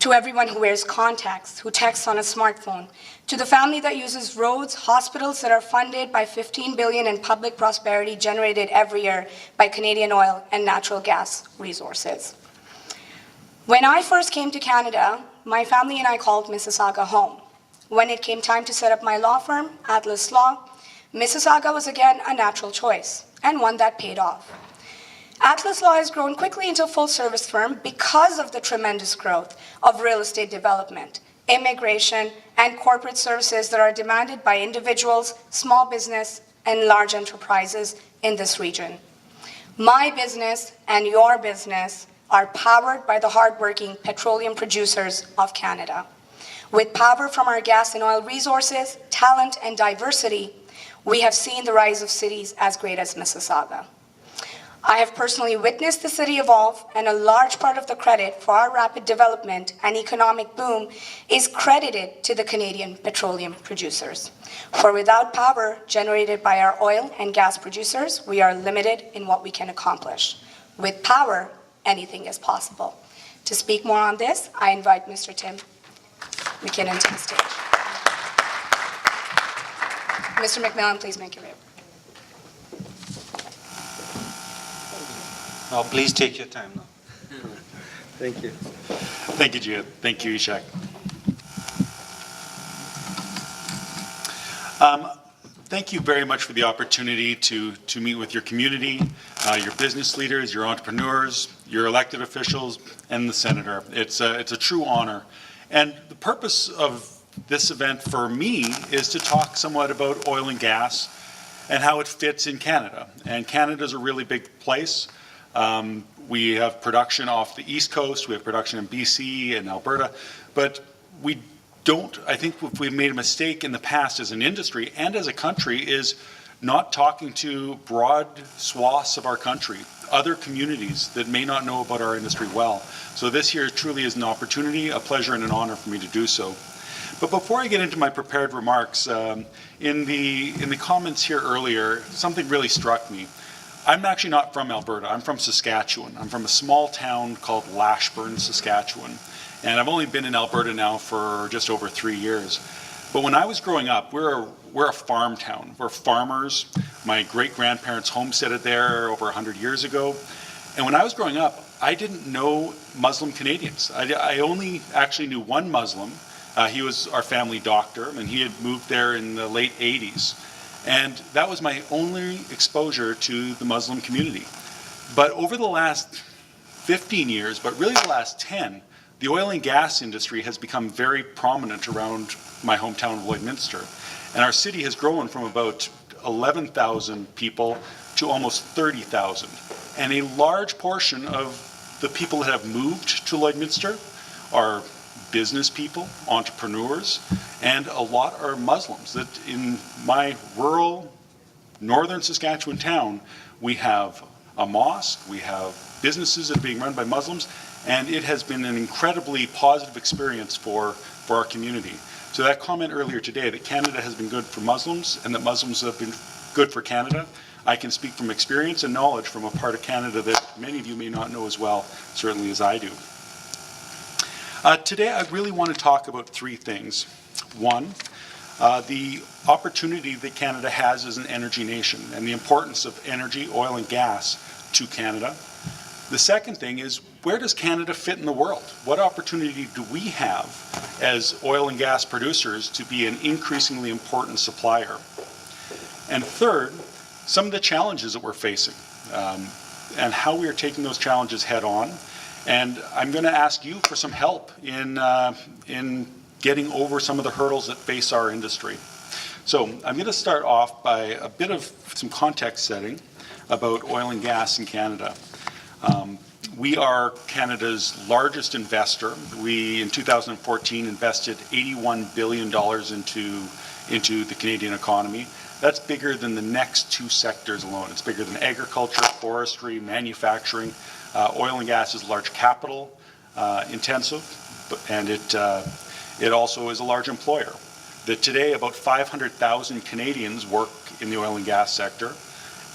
To everyone who wears contacts, who texts on a smartphone, to the family that uses roads, hospitals that are funded by $15 billion in public prosperity generated every year by Canadian oil and natural gas resources. When I first came to Canada, my family and I called Mississauga home. When it came time to set up my law firm, Atlas Law, Mississauga was again a natural choice, and one that paid off. Atlas Law has grown quickly into a full-service firm because of the tremendous growth of real estate development immigration, and corporate services that are demanded by individuals, small business, and large enterprises in this region. My business and your business are powered by the hardworking petroleum producers of Canada. With power from our gas and oil resources, talent, and diversity, we have seen the rise of cities as great as Mississauga. I have personally witnessed the city evolve, and a large part of the credit for our rapid development and economic boom is credited to the Canadian petroleum producers. For without power generated by our oil and gas producers, we are limited in what we can accomplish. With power, anything is possible. To speak more on this, I invite Mr. Tim McKinnon to the stage. Mr. McMillan, please make your way. Now, please take your time now. Thank you. Thank you, Jia. Thank you, Ishak. Thank you very much for the opportunity to meet with your community, your business leaders, your entrepreneurs, your elected officials, and the Senator. It's a true honor. And the purpose of this event for me is to talk somewhat about oil and gas and how it fits in Canada. And Canada is a really big place. We have production off the East Coast, we have production in BC and Alberta, but we don't, I think we've made a mistake in the past as an industry and as a country is not talking to broad swaths of our country, other communities that may not know about our industry well. So this here truly is an opportunity, a pleasure and an honor for me to do so. But before I get into my prepared remarks, in the comments here earlier, something really struck me. I'm actually not from Alberta, I'm from Saskatchewan. I'm from a small town called Lashburn, Saskatchewan. And I've only been in Alberta now for just over 3 years. But when I was growing up, we're a farm town. We're farmers. My great-grandparents homesteaded there over 100 years ago. And when I was growing up, I didn't know Muslim Canadians. I only actually knew one Muslim. He was our family doctor, and he had moved there in the late 80s. And that was my only exposure to the Muslim community. But over the last 15 years, but really the last 10, the oil and gas industry has become very prominent around my hometown of Lloydminster. And our city has grown from about 11,000 people to almost 30,000. And a large portion of the people that have moved to Lloydminster are business people, entrepreneurs, and a lot are Muslims. That in my rural northern Saskatchewan town, we have a mosque, we have businesses that are being run by Muslims, and it has been an incredibly positive experience for our community. So that comment earlier today that Canada has been good for Muslims and that Muslims have been good for Canada, I can speak from experience and knowledge from a part of Canada that many of you may not know as well, certainly as I do. Today I really want to talk about three things. One, the opportunity that Canada has as an energy nation and the importance of energy, oil and gas to Canada. The second thing is, where does Canada fit in the world? What opportunity do we have as oil and gas producers to be an increasingly important supplier? And third, some of the challenges that we're facing and how we are taking those challenges head on. And I'm going to ask you for some help in getting over some of the hurdles that face our industry. So I'm going to start off by a bit of some context setting about oil and gas in Canada. We are Canada's largest investor. We, in 2014, invested $81 billion into the Canadian economy. That's bigger than the next two sectors alone. It's bigger than agriculture, forestry, manufacturing. Oil and gas is large capital intensive, and it also is a large employer. That today about 500,000 Canadians work in the oil and gas sector,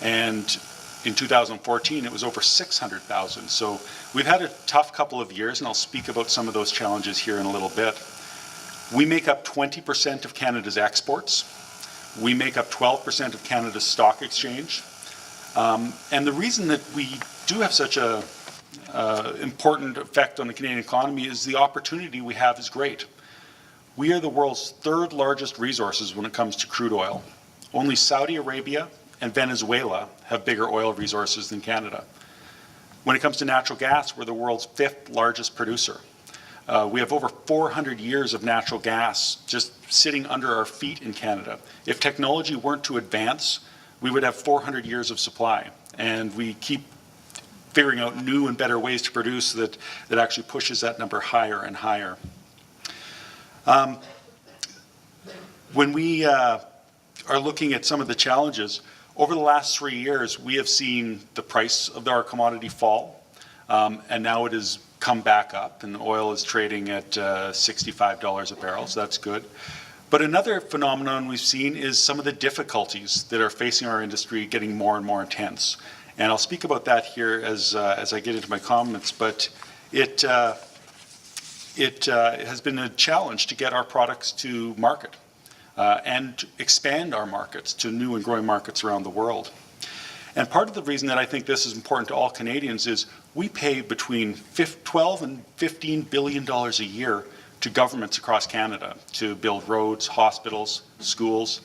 and in 2014 it was over 600,000. So we've had a tough couple of years, and I'll speak about some of those challenges here in a little bit. We make up 20% of Canada's exports. We make up 12% of Canada's stock exchange. And the reason that we do have such a important effect on the Canadian economy is the opportunity we have is great. We are the world's third largest resources when it comes to crude oil. Only Saudi Arabia and Venezuela have bigger oil resources than Canada. When it comes to natural gas, we're the world's fifth largest producer. We have over 400 years of natural gas just sitting under our feet in Canada. If technology weren't to advance, we would have 400 years of supply. And we keep figuring out new and better ways to produce that actually pushes that number higher and higher. When we are looking at some of the challenges, over the last 3 years, we have seen the price of our commodity fall, and now it has come back up, and oil is trading at $65 a barrel, so that's good. But another phenomenon we've seen is some of the difficulties that are facing our industry getting more and more intense. And I'll speak about that here as I get into my comments, but it has been a challenge to get our products to market and to expand our markets to new and growing markets around the world. And part of the reason that I think this is important to all Canadians is we pay between $12 and $15 billion a year to governments across Canada to build roads, hospitals, schools.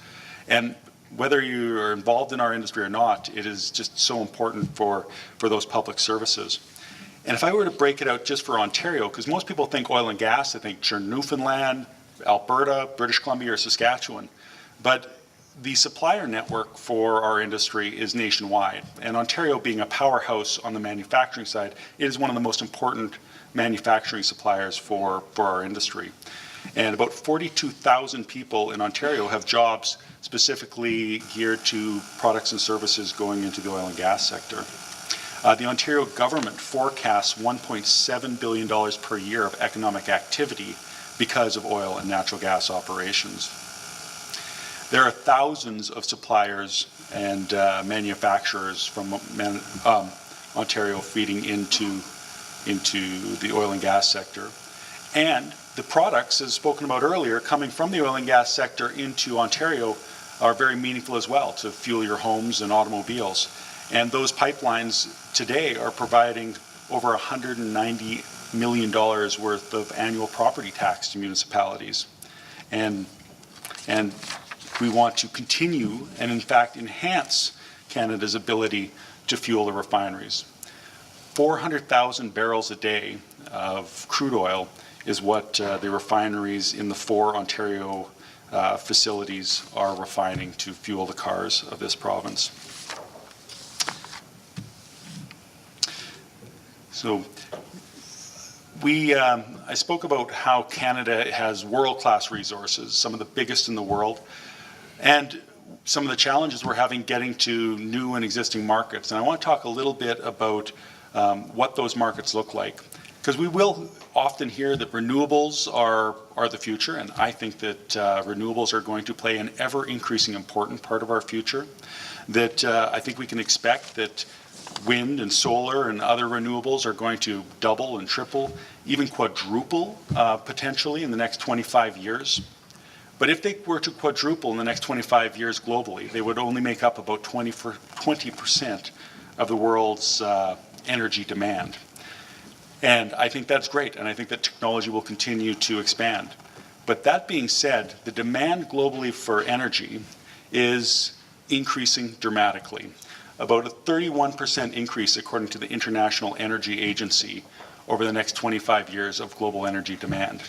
And whether you are involved in our industry or not, it is just so important for those public services. And if I were to break it out just for Ontario, because most people think oil and gas, they think Newfoundland, Alberta, British Columbia, or Saskatchewan. But the supplier network for our industry is nationwide. And Ontario being a powerhouse on the manufacturing side, it is one of the most important manufacturing suppliers for our industry. And about 42,000 people in Ontario have jobs specifically geared to products and services going into the oil and gas sector. The Ontario government forecasts $1.7 billion per year of economic activity because of oil and natural gas operations. There are thousands of suppliers and manufacturers from Ontario feeding into the oil and gas sector. And the products, as spoken about earlier, coming from the oil and gas sector into Ontario are very meaningful as well to fuel your homes and automobiles. And those pipelines today are providing over $190 million worth of annual property tax to municipalities. And we want to continue and in fact enhance Canada's ability to fuel the refineries. 400,000 barrels a day of crude oil is what the refineries in the 4 Ontario facilities are refining to fuel the cars of this province. So I spoke about how Canada has world-class resources, some of the biggest in the world, and some of the challenges we're having getting to new and existing markets. And I want to talk a little bit about what those markets look like. Because we will often hear that renewables are the future, and I think that renewables are going to play an ever-increasing important part of our future. That I think we can expect that wind and solar and other renewables are going to double and triple, even quadruple potentially in the next 25 years. But if they were to quadruple in the next 25 years globally, they would only make up about 20% of the world's energy demand. And I think that's great, and I think that technology will continue to expand. But that being said, the demand globally for energy is increasing dramatically. About a 31% increase according to the International Energy Agency over the next 25 years of global energy demand.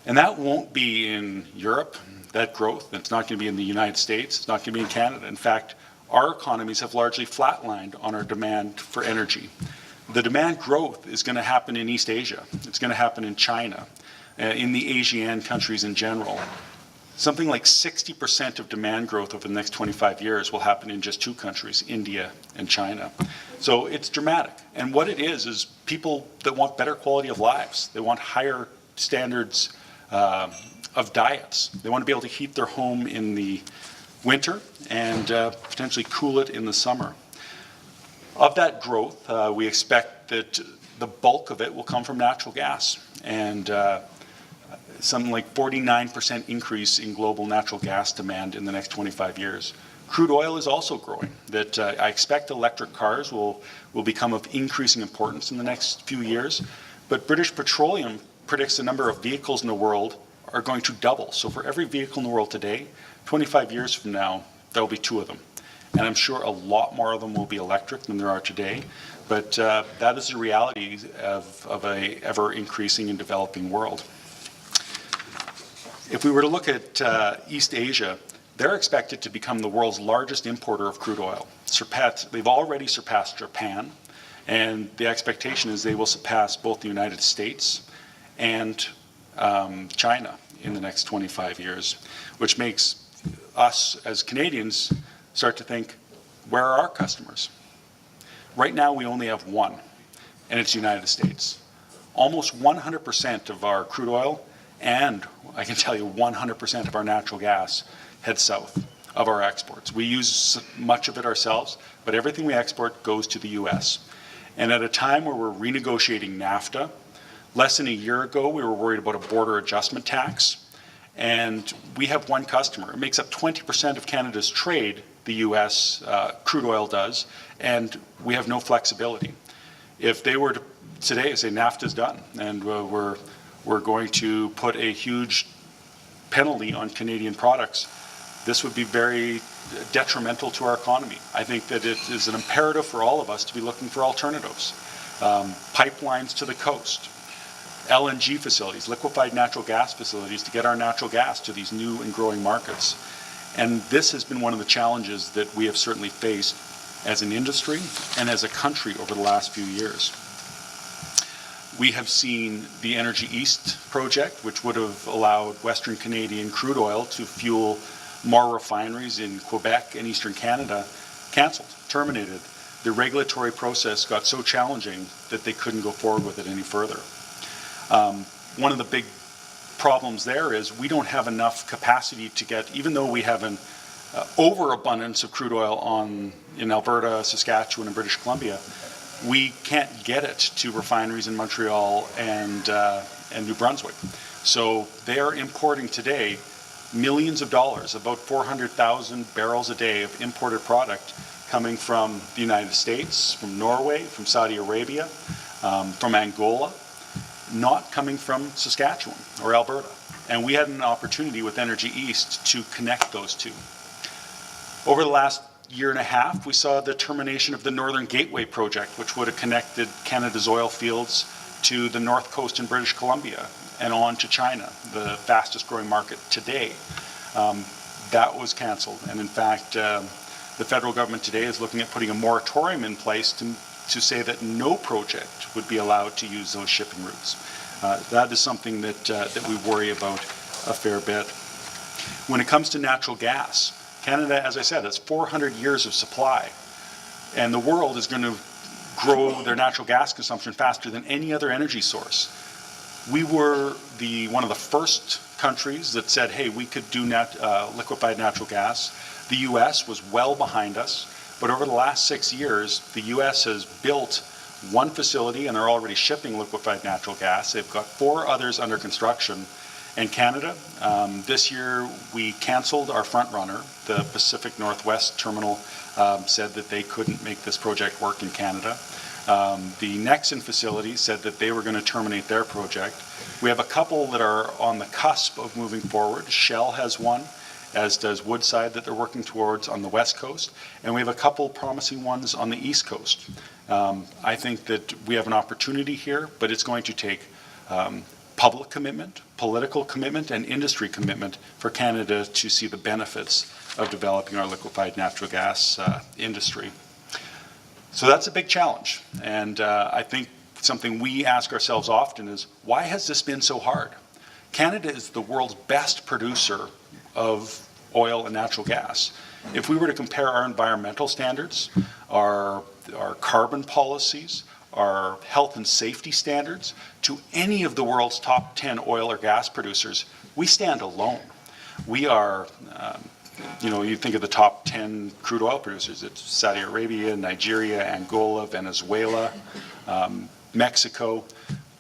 And that won't be in Europe, that growth. It's not going to be in the United States. It's not going to be in Canada. In fact, our economies have largely flatlined on our demand for energy. The demand growth is going to happen in East Asia. It's going to happen in China, in the ASEAN countries in general. Something like 60% of demand growth over the next 25 years will happen in just 2 countries, India and China. So it's dramatic. And what it is people that want better quality of lives. They want higher standards of diets. They want to be able to heat their home in the winter and potentially cool it in the summer. Of that growth, we expect that the bulk of it will come from natural gas, and something like 49% increase in global natural gas demand in the next 25 years. Crude oil is also growing. That I expect electric cars will become of increasing importance in the next few years, but British Petroleum predicts the number of vehicles in the world are going to double. So for every vehicle in the world today, 25 years from now, there will be 2 of them. and I'm sure a lot more of them will be electric than there are today. But that is the reality of a ever-increasing and developing world. If we were to look at East Asia, they're expected to become the world's largest importer of crude oil. They've already surpassed Japan, and the expectation is they will surpass both the United States and China in the next 25 years, which makes us as Canadians start to think, where are our customers? Right now we only have one, and it's the United States. Almost 100% of our crude oil, and I can tell you 100% of our natural gas, heads south of our exports. We use much of it ourselves, but everything we export goes to the US. And at a time where we're renegotiating NAFTA, less than a year ago we were worried about a border adjustment tax, and we have one customer. It makes up 20% of Canada's trade, the US crude oil does, and we have no flexibility. If they were to today say NAFTA's done, and we're going to put a huge penalty on Canadian products, this would be very detrimental to our economy. I think that it is an imperative for all of us to be looking for alternatives. Pipelines to the coast, LNG facilities, liquefied natural gas facilities to get our natural gas to these new and growing markets. And this has been one of the challenges that we have certainly faced as an industry and as a country over the last few years. We have seen the Energy East project, which would have allowed Western Canadian crude oil to fuel more refineries in Quebec and Eastern Canada, cancelled, terminated. The regulatory process got so challenging that they couldn't go forward with it any further. One of the big problems there is we don't have enough capacity to get, even though we have an overabundance of crude oil in Alberta, Saskatchewan, and British Columbia, we can't get it to refineries in Montreal and New Brunswick. So they are importing today millions of dollars, about 400,000 barrels a day of imported product coming from the United States, from Norway, from Saudi Arabia, from Angola, not coming from Saskatchewan or Alberta. And we had an opportunity with Energy East to connect those two. Over the last year and a half, we saw the termination of the Northern Gateway project, which would have connected Canada's oil fields to the north coast in British Columbia and on to China, the fastest growing market today. That was cancelled. And in fact, the federal government today is looking at putting a moratorium in place to say that no project would be allowed to use those shipping routes. That is something that we worry about a fair bit. When it comes to natural gas, Canada, as I said, has 400 years of supply, and the world is going to grow their natural gas consumption faster than any other energy source. We were one of the first countries that said, hey, we could do liquefied natural gas. The US was well behind us, but over the last 6 years, the US has built one facility and they're already shipping liquefied natural gas. They've got 4 others under construction. And Canada, this year we canceled our front runner. The Pacific Northwest terminal said that they couldn't make this project work in Canada. The Nexen facility said that they were going to terminate their project. We have a couple that are on the cusp of moving forward. Shell has one, as does Woodside, that they're working towards on the West Coast. And we have a couple promising ones on the East Coast. I think that we have an opportunity here, but it's going to take public commitment, political commitment, and industry commitment for Canada to see the benefits of developing our liquefied natural gas industry. So that's a big challenge. And I think something we ask ourselves often is, why has this been so hard? Canada is the world's best producer of oil and natural gas. If we were to compare our environmental standards, our carbon policies, our health and safety standards to any of the world's top 10 oil or gas producers, we stand alone. We are, you think of the top 10 crude oil producers, it's Saudi Arabia, Nigeria, Angola, Venezuela, Mexico,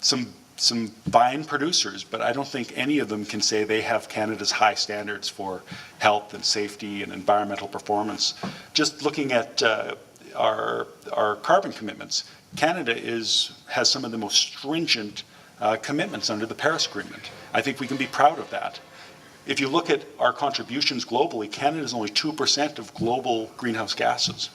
some fine producers, but I don't think any of them can say they have Canada's high standards for health and safety and environmental performance. Just looking at our carbon commitments, Canada has some of the most stringent commitments under the Paris Agreement. I think we can be proud of that. if you look at our contributions globally, Canada is only 2% of global greenhouse gases.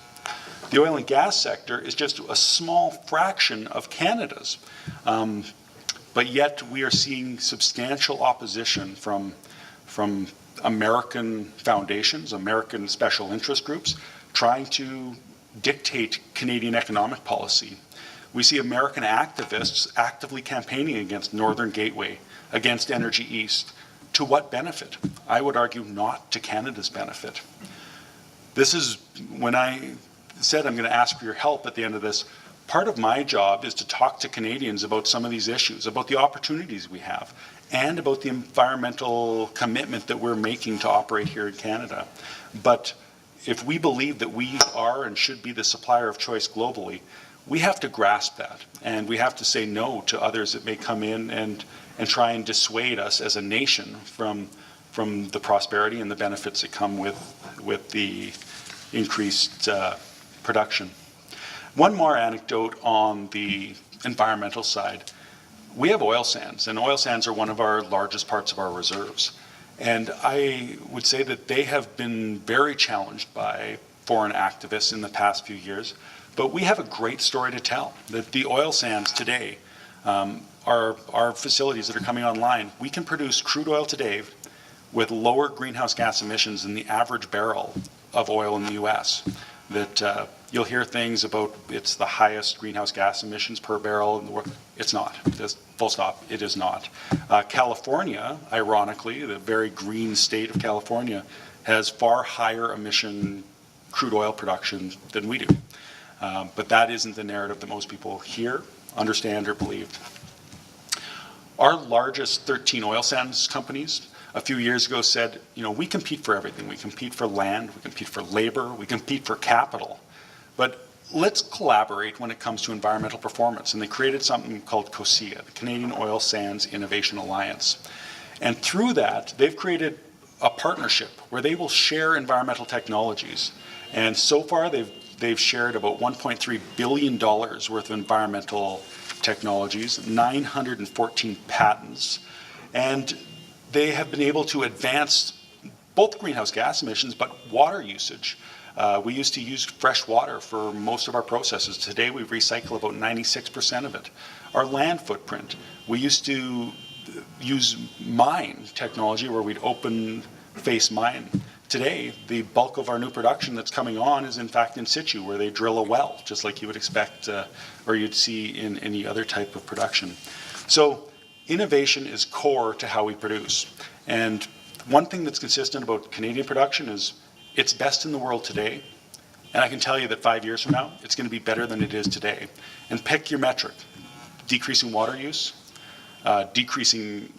The oil and gas sector is just a small fraction of Canada's. But yet we are seeing substantial opposition from American foundations, American special interest groups, trying to dictate Canadian economic policy. We see American activists actively campaigning against Northern Gateway, against Energy East. To what benefit? I would argue not to Canada's benefit. This is when I said I'm going to ask for your help at the end of this. Part of my job is to talk to Canadians about some of these issues, about the opportunities we have, and about the environmental commitment that we're making to operate here in Canada. But if we believe that we are and should be the supplier of choice globally, we have to grasp that, and we have to say no to others that may come in and try and dissuade us as a nation from the prosperity and the benefits that come with the increased production. One more anecdote on the environmental side. We have oil sands, and oil sands are one of our largest parts of our reserves. And I would say that they have been very challenged by foreign activists in the past few years. But we have a great story to tell, that the oil sands today, our facilities that are coming online, we can produce crude oil today with lower greenhouse gas emissions than the average barrel of oil in the US. That you'll hear things about it's the highest greenhouse gas emissions per barrel in the world. It's not. Just full stop. It is not. California, ironically, the very green state of California, has far higher emission crude oil production than we do. But that isn't the narrative that most people hear, understand, or believe. Our largest 13 oil sands companies a few years ago said, we compete for everything. We compete for land, we compete for labor, we compete for capital. But let's collaborate when it comes to environmental performance. And they created something called COSIA, the Canadian Oil Sands Innovation Alliance. And through that, they've created a partnership where they will share environmental technologies. And so far, they've shared about $1.3 billion worth of environmental technologies, 914 patents, and they have been able to advance both greenhouse gas emissions, but water usage. We used to use fresh water for most of our processes. Today, we recycle about 96% of it. Our land footprint, we used to use mine technology where we'd open face mine. Today, the bulk of our new production that's coming on is in fact in situ, where they drill a well, just like you would expect or you'd see in any other type of production. So innovation is core to how we produce. And one thing that's consistent about Canadian production is it's best in the world today. And I can tell you that 5 years from now, it's going to be better than it is today. And pick your metric. Decreasing water use, decreasing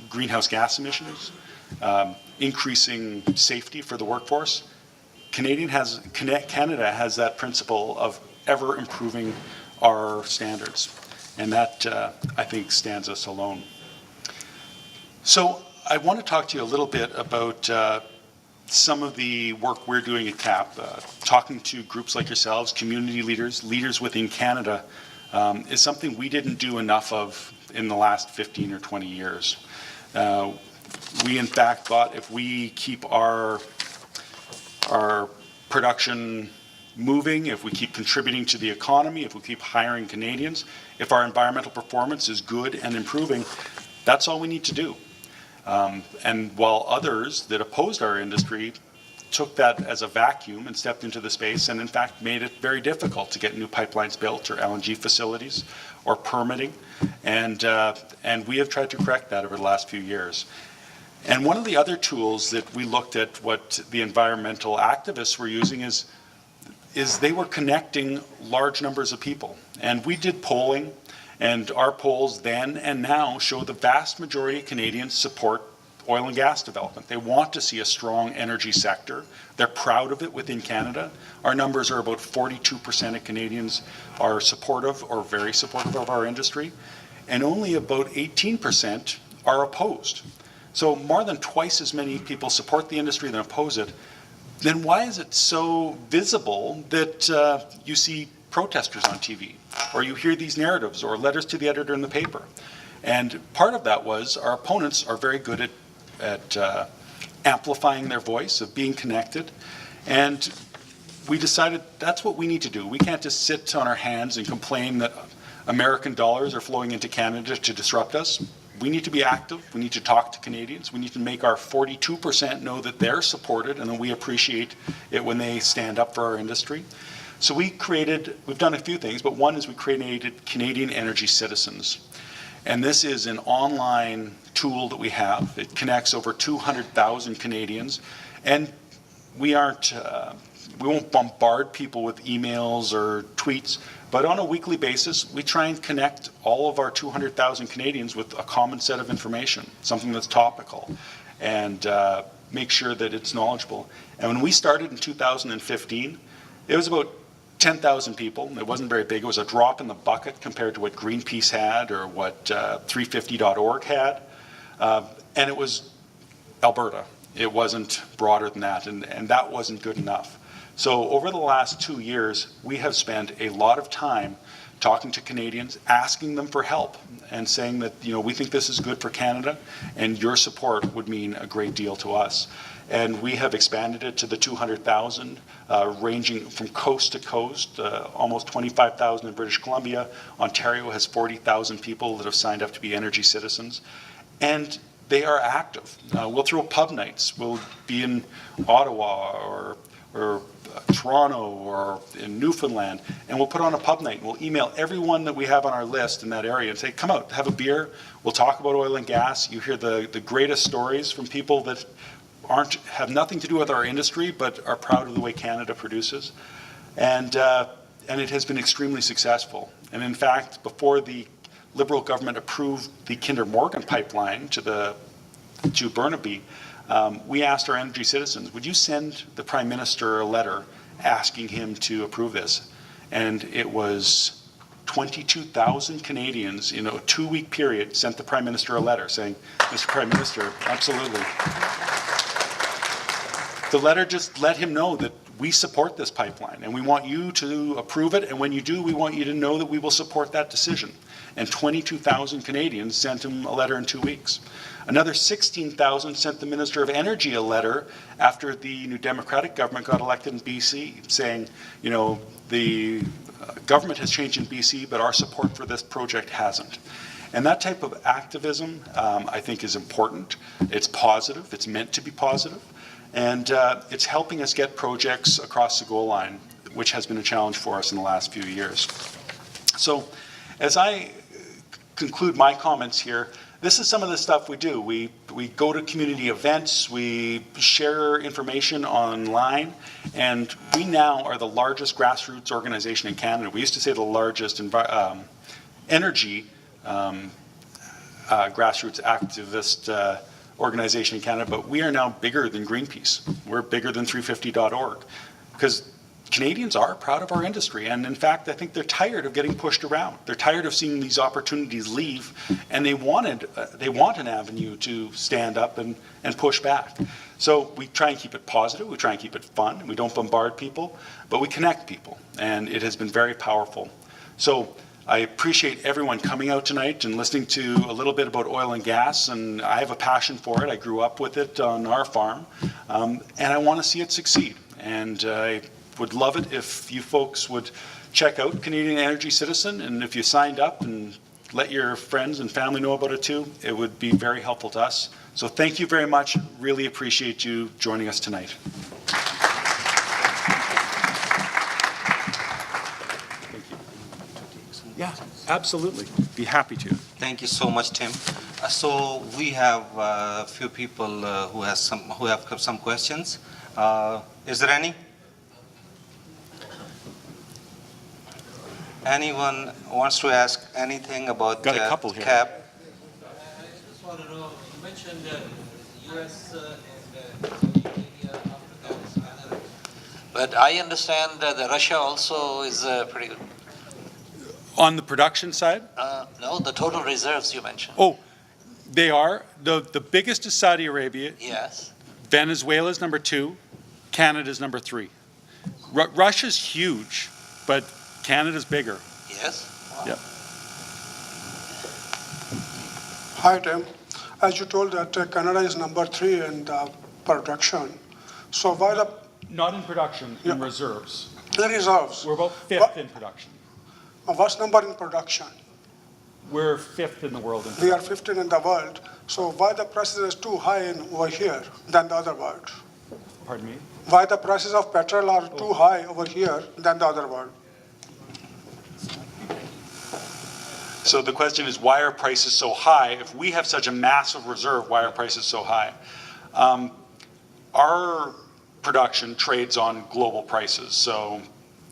greenhouse gas emissions, increasing safety for the workforce. Canada has that principle of ever improving our standards. And that, I think, stands us alone. So I want to talk to you a little bit about some of the work we're doing at CAP. Talking to groups like yourselves, community leaders, leaders within Canada, is something we didn't do enough of in the last 15 or 20 years. We, in fact, thought if we keep our production moving, if we keep contributing to the economy, if we keep hiring Canadians, if our environmental performance is good and improving, that's all we need to do. And while others that opposed our industry took that as a vacuum and stepped into the space and in fact made it very difficult to get new pipelines built or LNG facilities or permitting, and we have tried to correct that over the last few years. And one of the other tools that we looked at what the environmental activists were using is they were connecting large numbers of people. And we did polling, and our polls then and now show the vast majority of Canadians support oil and gas development. They want to see a strong energy sector. They're proud of it within Canada. Our numbers are about 42% of Canadians are supportive or very supportive of our industry, and only about 18% are opposed. So more than twice as many people support the industry than oppose it. Then why is it so visible that you see protesters on TV, or you hear these narratives or letters to the editor in the paper? And part of that was our opponents are very good at at amplifying their voice, of being connected. And we decided that's what we need to do. We can't just sit on our hands and complain that American dollars are flowing into Canada to disrupt us. We need to be active. We need to talk to Canadians. We need to make our 42% know that they're supported and that we appreciate it when they stand up for our industry. So we've done a few things, but one is we created Canadian Energy Citizens. And this is an online tool that we have. It connects over 200,000 Canadians. And we won't bombard people with emails or tweets, but on a weekly basis, we try and connect all of our 200,000 Canadians with a common set of information, something that's topical, and make sure that it's knowledgeable. And when we started in 2015, it was about 10,000 people. It wasn't very big. It was a drop in the bucket compared to what Greenpeace had or what 350.org had. And it was Alberta. It wasn't broader than that, and that wasn't good enough. So over the last 2 years, we have spent a lot of time talking to Canadians, asking them for help, and saying that, you know, we think this is good for Canada, and your support would mean a great deal to us. And we have expanded it to the 200,000, ranging from coast to coast, almost 25,000 in British Columbia. Ontario has 40,000 people that have signed up to be energy citizens. And they are active. We'll throw pub nights. We'll be in Ottawa or Toronto or in Newfoundland, and we'll put on a pub night. We'll email everyone that we have on our list in that area and say, come out, have a beer. We'll talk about oil and gas. You hear the greatest stories from people that have nothing to do with our industry, but are proud of the way Canada produces. And it has been extremely successful. And in fact, before the Liberal government approved the Kinder Morgan pipeline to Burnaby, we asked our energy citizens, would you send the Prime Minister a letter asking him to approve this? And it was 22,000 Canadians in a 2-week period sent the Prime Minister a letter saying, Mr. Prime Minister, absolutely. The letter just let him know that we support this pipeline and we want you to approve it, and when you do, we want you to know that we will support that decision. And 22,000 Canadians sent him a letter in 2 weeks. Another 16,000 sent the Minister of Energy a letter after the New Democratic government got elected in BC, saying, you know, the government has changed in BC, but our support for this project hasn't. And that type of activism, I think, is important. It's positive. It's meant to be positive. And it's helping us get projects across the goal line, which has been a challenge for us in the last few years. So as I conclude my comments here, this is some of the stuff we do. We go to community events, we share information online, and we now are the largest grassroots organization in Canada. We used to say the largest energy grassroots activist organization in Canada, but we are now bigger than Greenpeace. We're bigger than 350.org, because Canadians are proud of our industry, and in fact, I think they're tired of getting pushed around. They're tired of seeing these opportunities leave, and they want an avenue to stand up and push back. So we try and keep it positive, we try and keep it fun, we don't bombard people, but we connect people, and it has been very powerful. So I appreciate everyone coming out tonight and listening to a little bit about oil and gas, and I have a passion for it. I grew up with it on our farm, and I want to see it succeed. And I would love it if you folks would check out Canadian Energy Citizen, and if you signed up and let your friends and family know about it too, it would be very helpful to us. So thank you very much. Really appreciate you joining us tonight. Thank you. Yeah, absolutely. Be happy to. Thank you so much, Tim. So we have a few people who have some questions. Is there any? Anyone wants to ask anything about Got a couple here. CAP? I just want to know, you mentioned U.S. and Africa is Canada. But I understand that Russia also is pretty good. On the production side? No, the total reserves you mentioned. Oh, they are. The biggest is Saudi Arabia. Yes. Venezuela's number 2. Canada's number 3. Russia's huge, but Canada's bigger. Yes. Yep. Hi, Tim. As you told that Canada is number 3 in production. So why the Not in production, in reserves. the reserves? We're about fifth in production. What's number in production? We're fifth in the world in We are production. 15 in the world. So why the prices is too high in over here than the other world? Pardon me? Why the prices of petrol are too high over here than the other world? So the question is, why are prices so high? If we have such a massive reserve, why are prices so high? Our production trades on global prices. So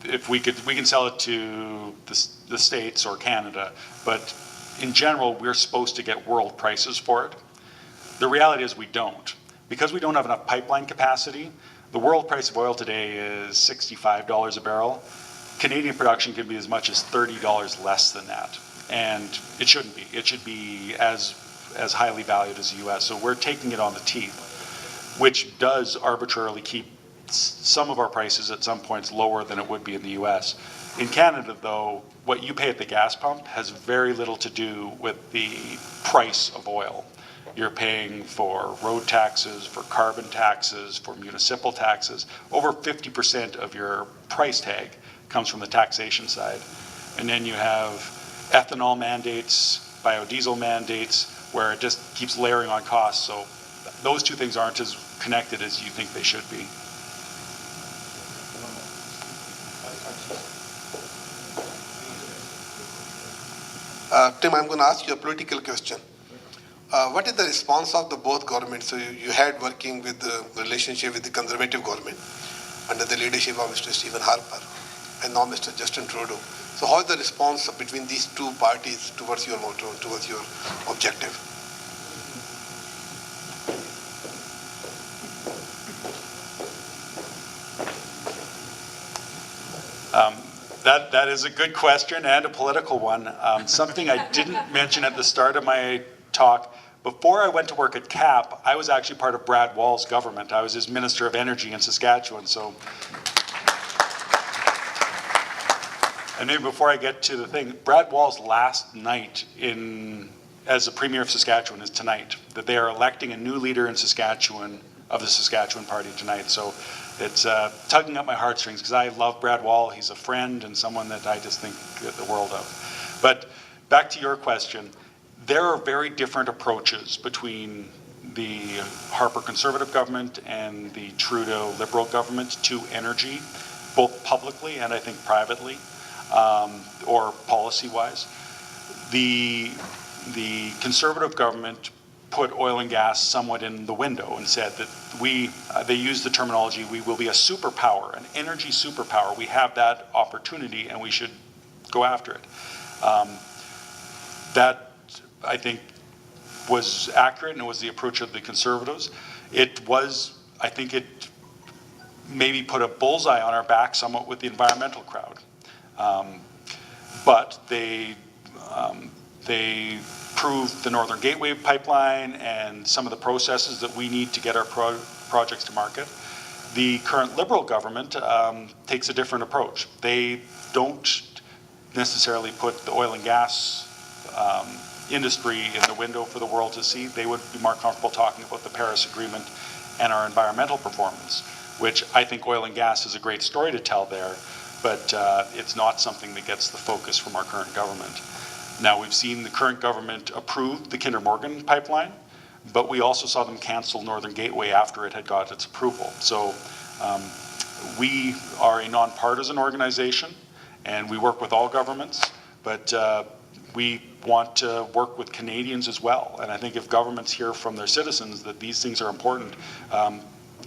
if we can sell it to the States or Canada, but in general, we're supposed to get world prices for it. The reality is we don't. Because we don't have enough pipeline capacity, the world price of oil today is $65 a barrel. Canadian production can be as much as $30 less than that. And it shouldn't be. It should be as highly valued as the US. So we're taking it on the teeth, which does arbitrarily keep some of our prices at some points lower than it would be in the US. In Canada, though, what you pay at the gas pump has very little to do with the price of oil. You're paying for road taxes, for carbon taxes, for municipal taxes. Over 50% of your price tag comes from the taxation side. And then you have ethanol mandates, biodiesel mandates, where it just keeps layering on costs. So those two things aren't as connected as you think they should be. Tim, I'm going to ask you a political question. What is the response of the both governments? So you had working with the relationship with the Conservative government under the leadership of Mr. Stephen Harper and now Mr. Justin Trudeau. So how is the response between these two parties towards your motto, towards your objective? That is a good question and a political one. Something I didn't mention at the start of my talk, before I went to work at CAP, I was actually part of Brad Wall's government. I was his Minister of Energy in Saskatchewan. So, and maybe before I get to the thing, Brad Wall's last night as the Premier of Saskatchewan is tonight, that they are electing a new leader in Saskatchewan of the Saskatchewan Party tonight. So it's tugging at my heartstrings because I love Brad Wall. He's a friend and someone that I just think the world of. But back to your question, there are very different approaches between the Harper Conservative government and the Trudeau Liberal government to energy, both publicly and I think privately, or policy-wise. The Conservative government put oil and gas somewhat in the window and said that they used the terminology, we will be a superpower, an energy superpower. We have that opportunity and we should go after it. That, I think, was accurate and it was the approach of the Conservatives. I think it maybe put a bullseye on our back somewhat with the environmental crowd. But they proved the Northern Gateway pipeline and some of the processes that we need to get our projects to market. The current Liberal government takes a different approach. They don't necessarily put the oil and gas industry in the window for the world to see. They would be more comfortable talking about the Paris Agreement and our environmental performance, which I think oil and gas is a great story to tell there, but it's not something that gets the focus from our current government. Now, we've seen the current government approve the Kinder Morgan pipeline, but we also saw them cancel Northern Gateway after it had got its approval. So we are a nonpartisan organization, and we work with all governments, but we want to work with Canadians as well. And I think if governments hear from their citizens that these things are important,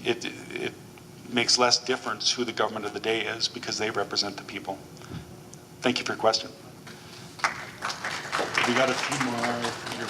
it makes less difference who the government of the day is because they represent the people. Thank you for your question. We got a few more here.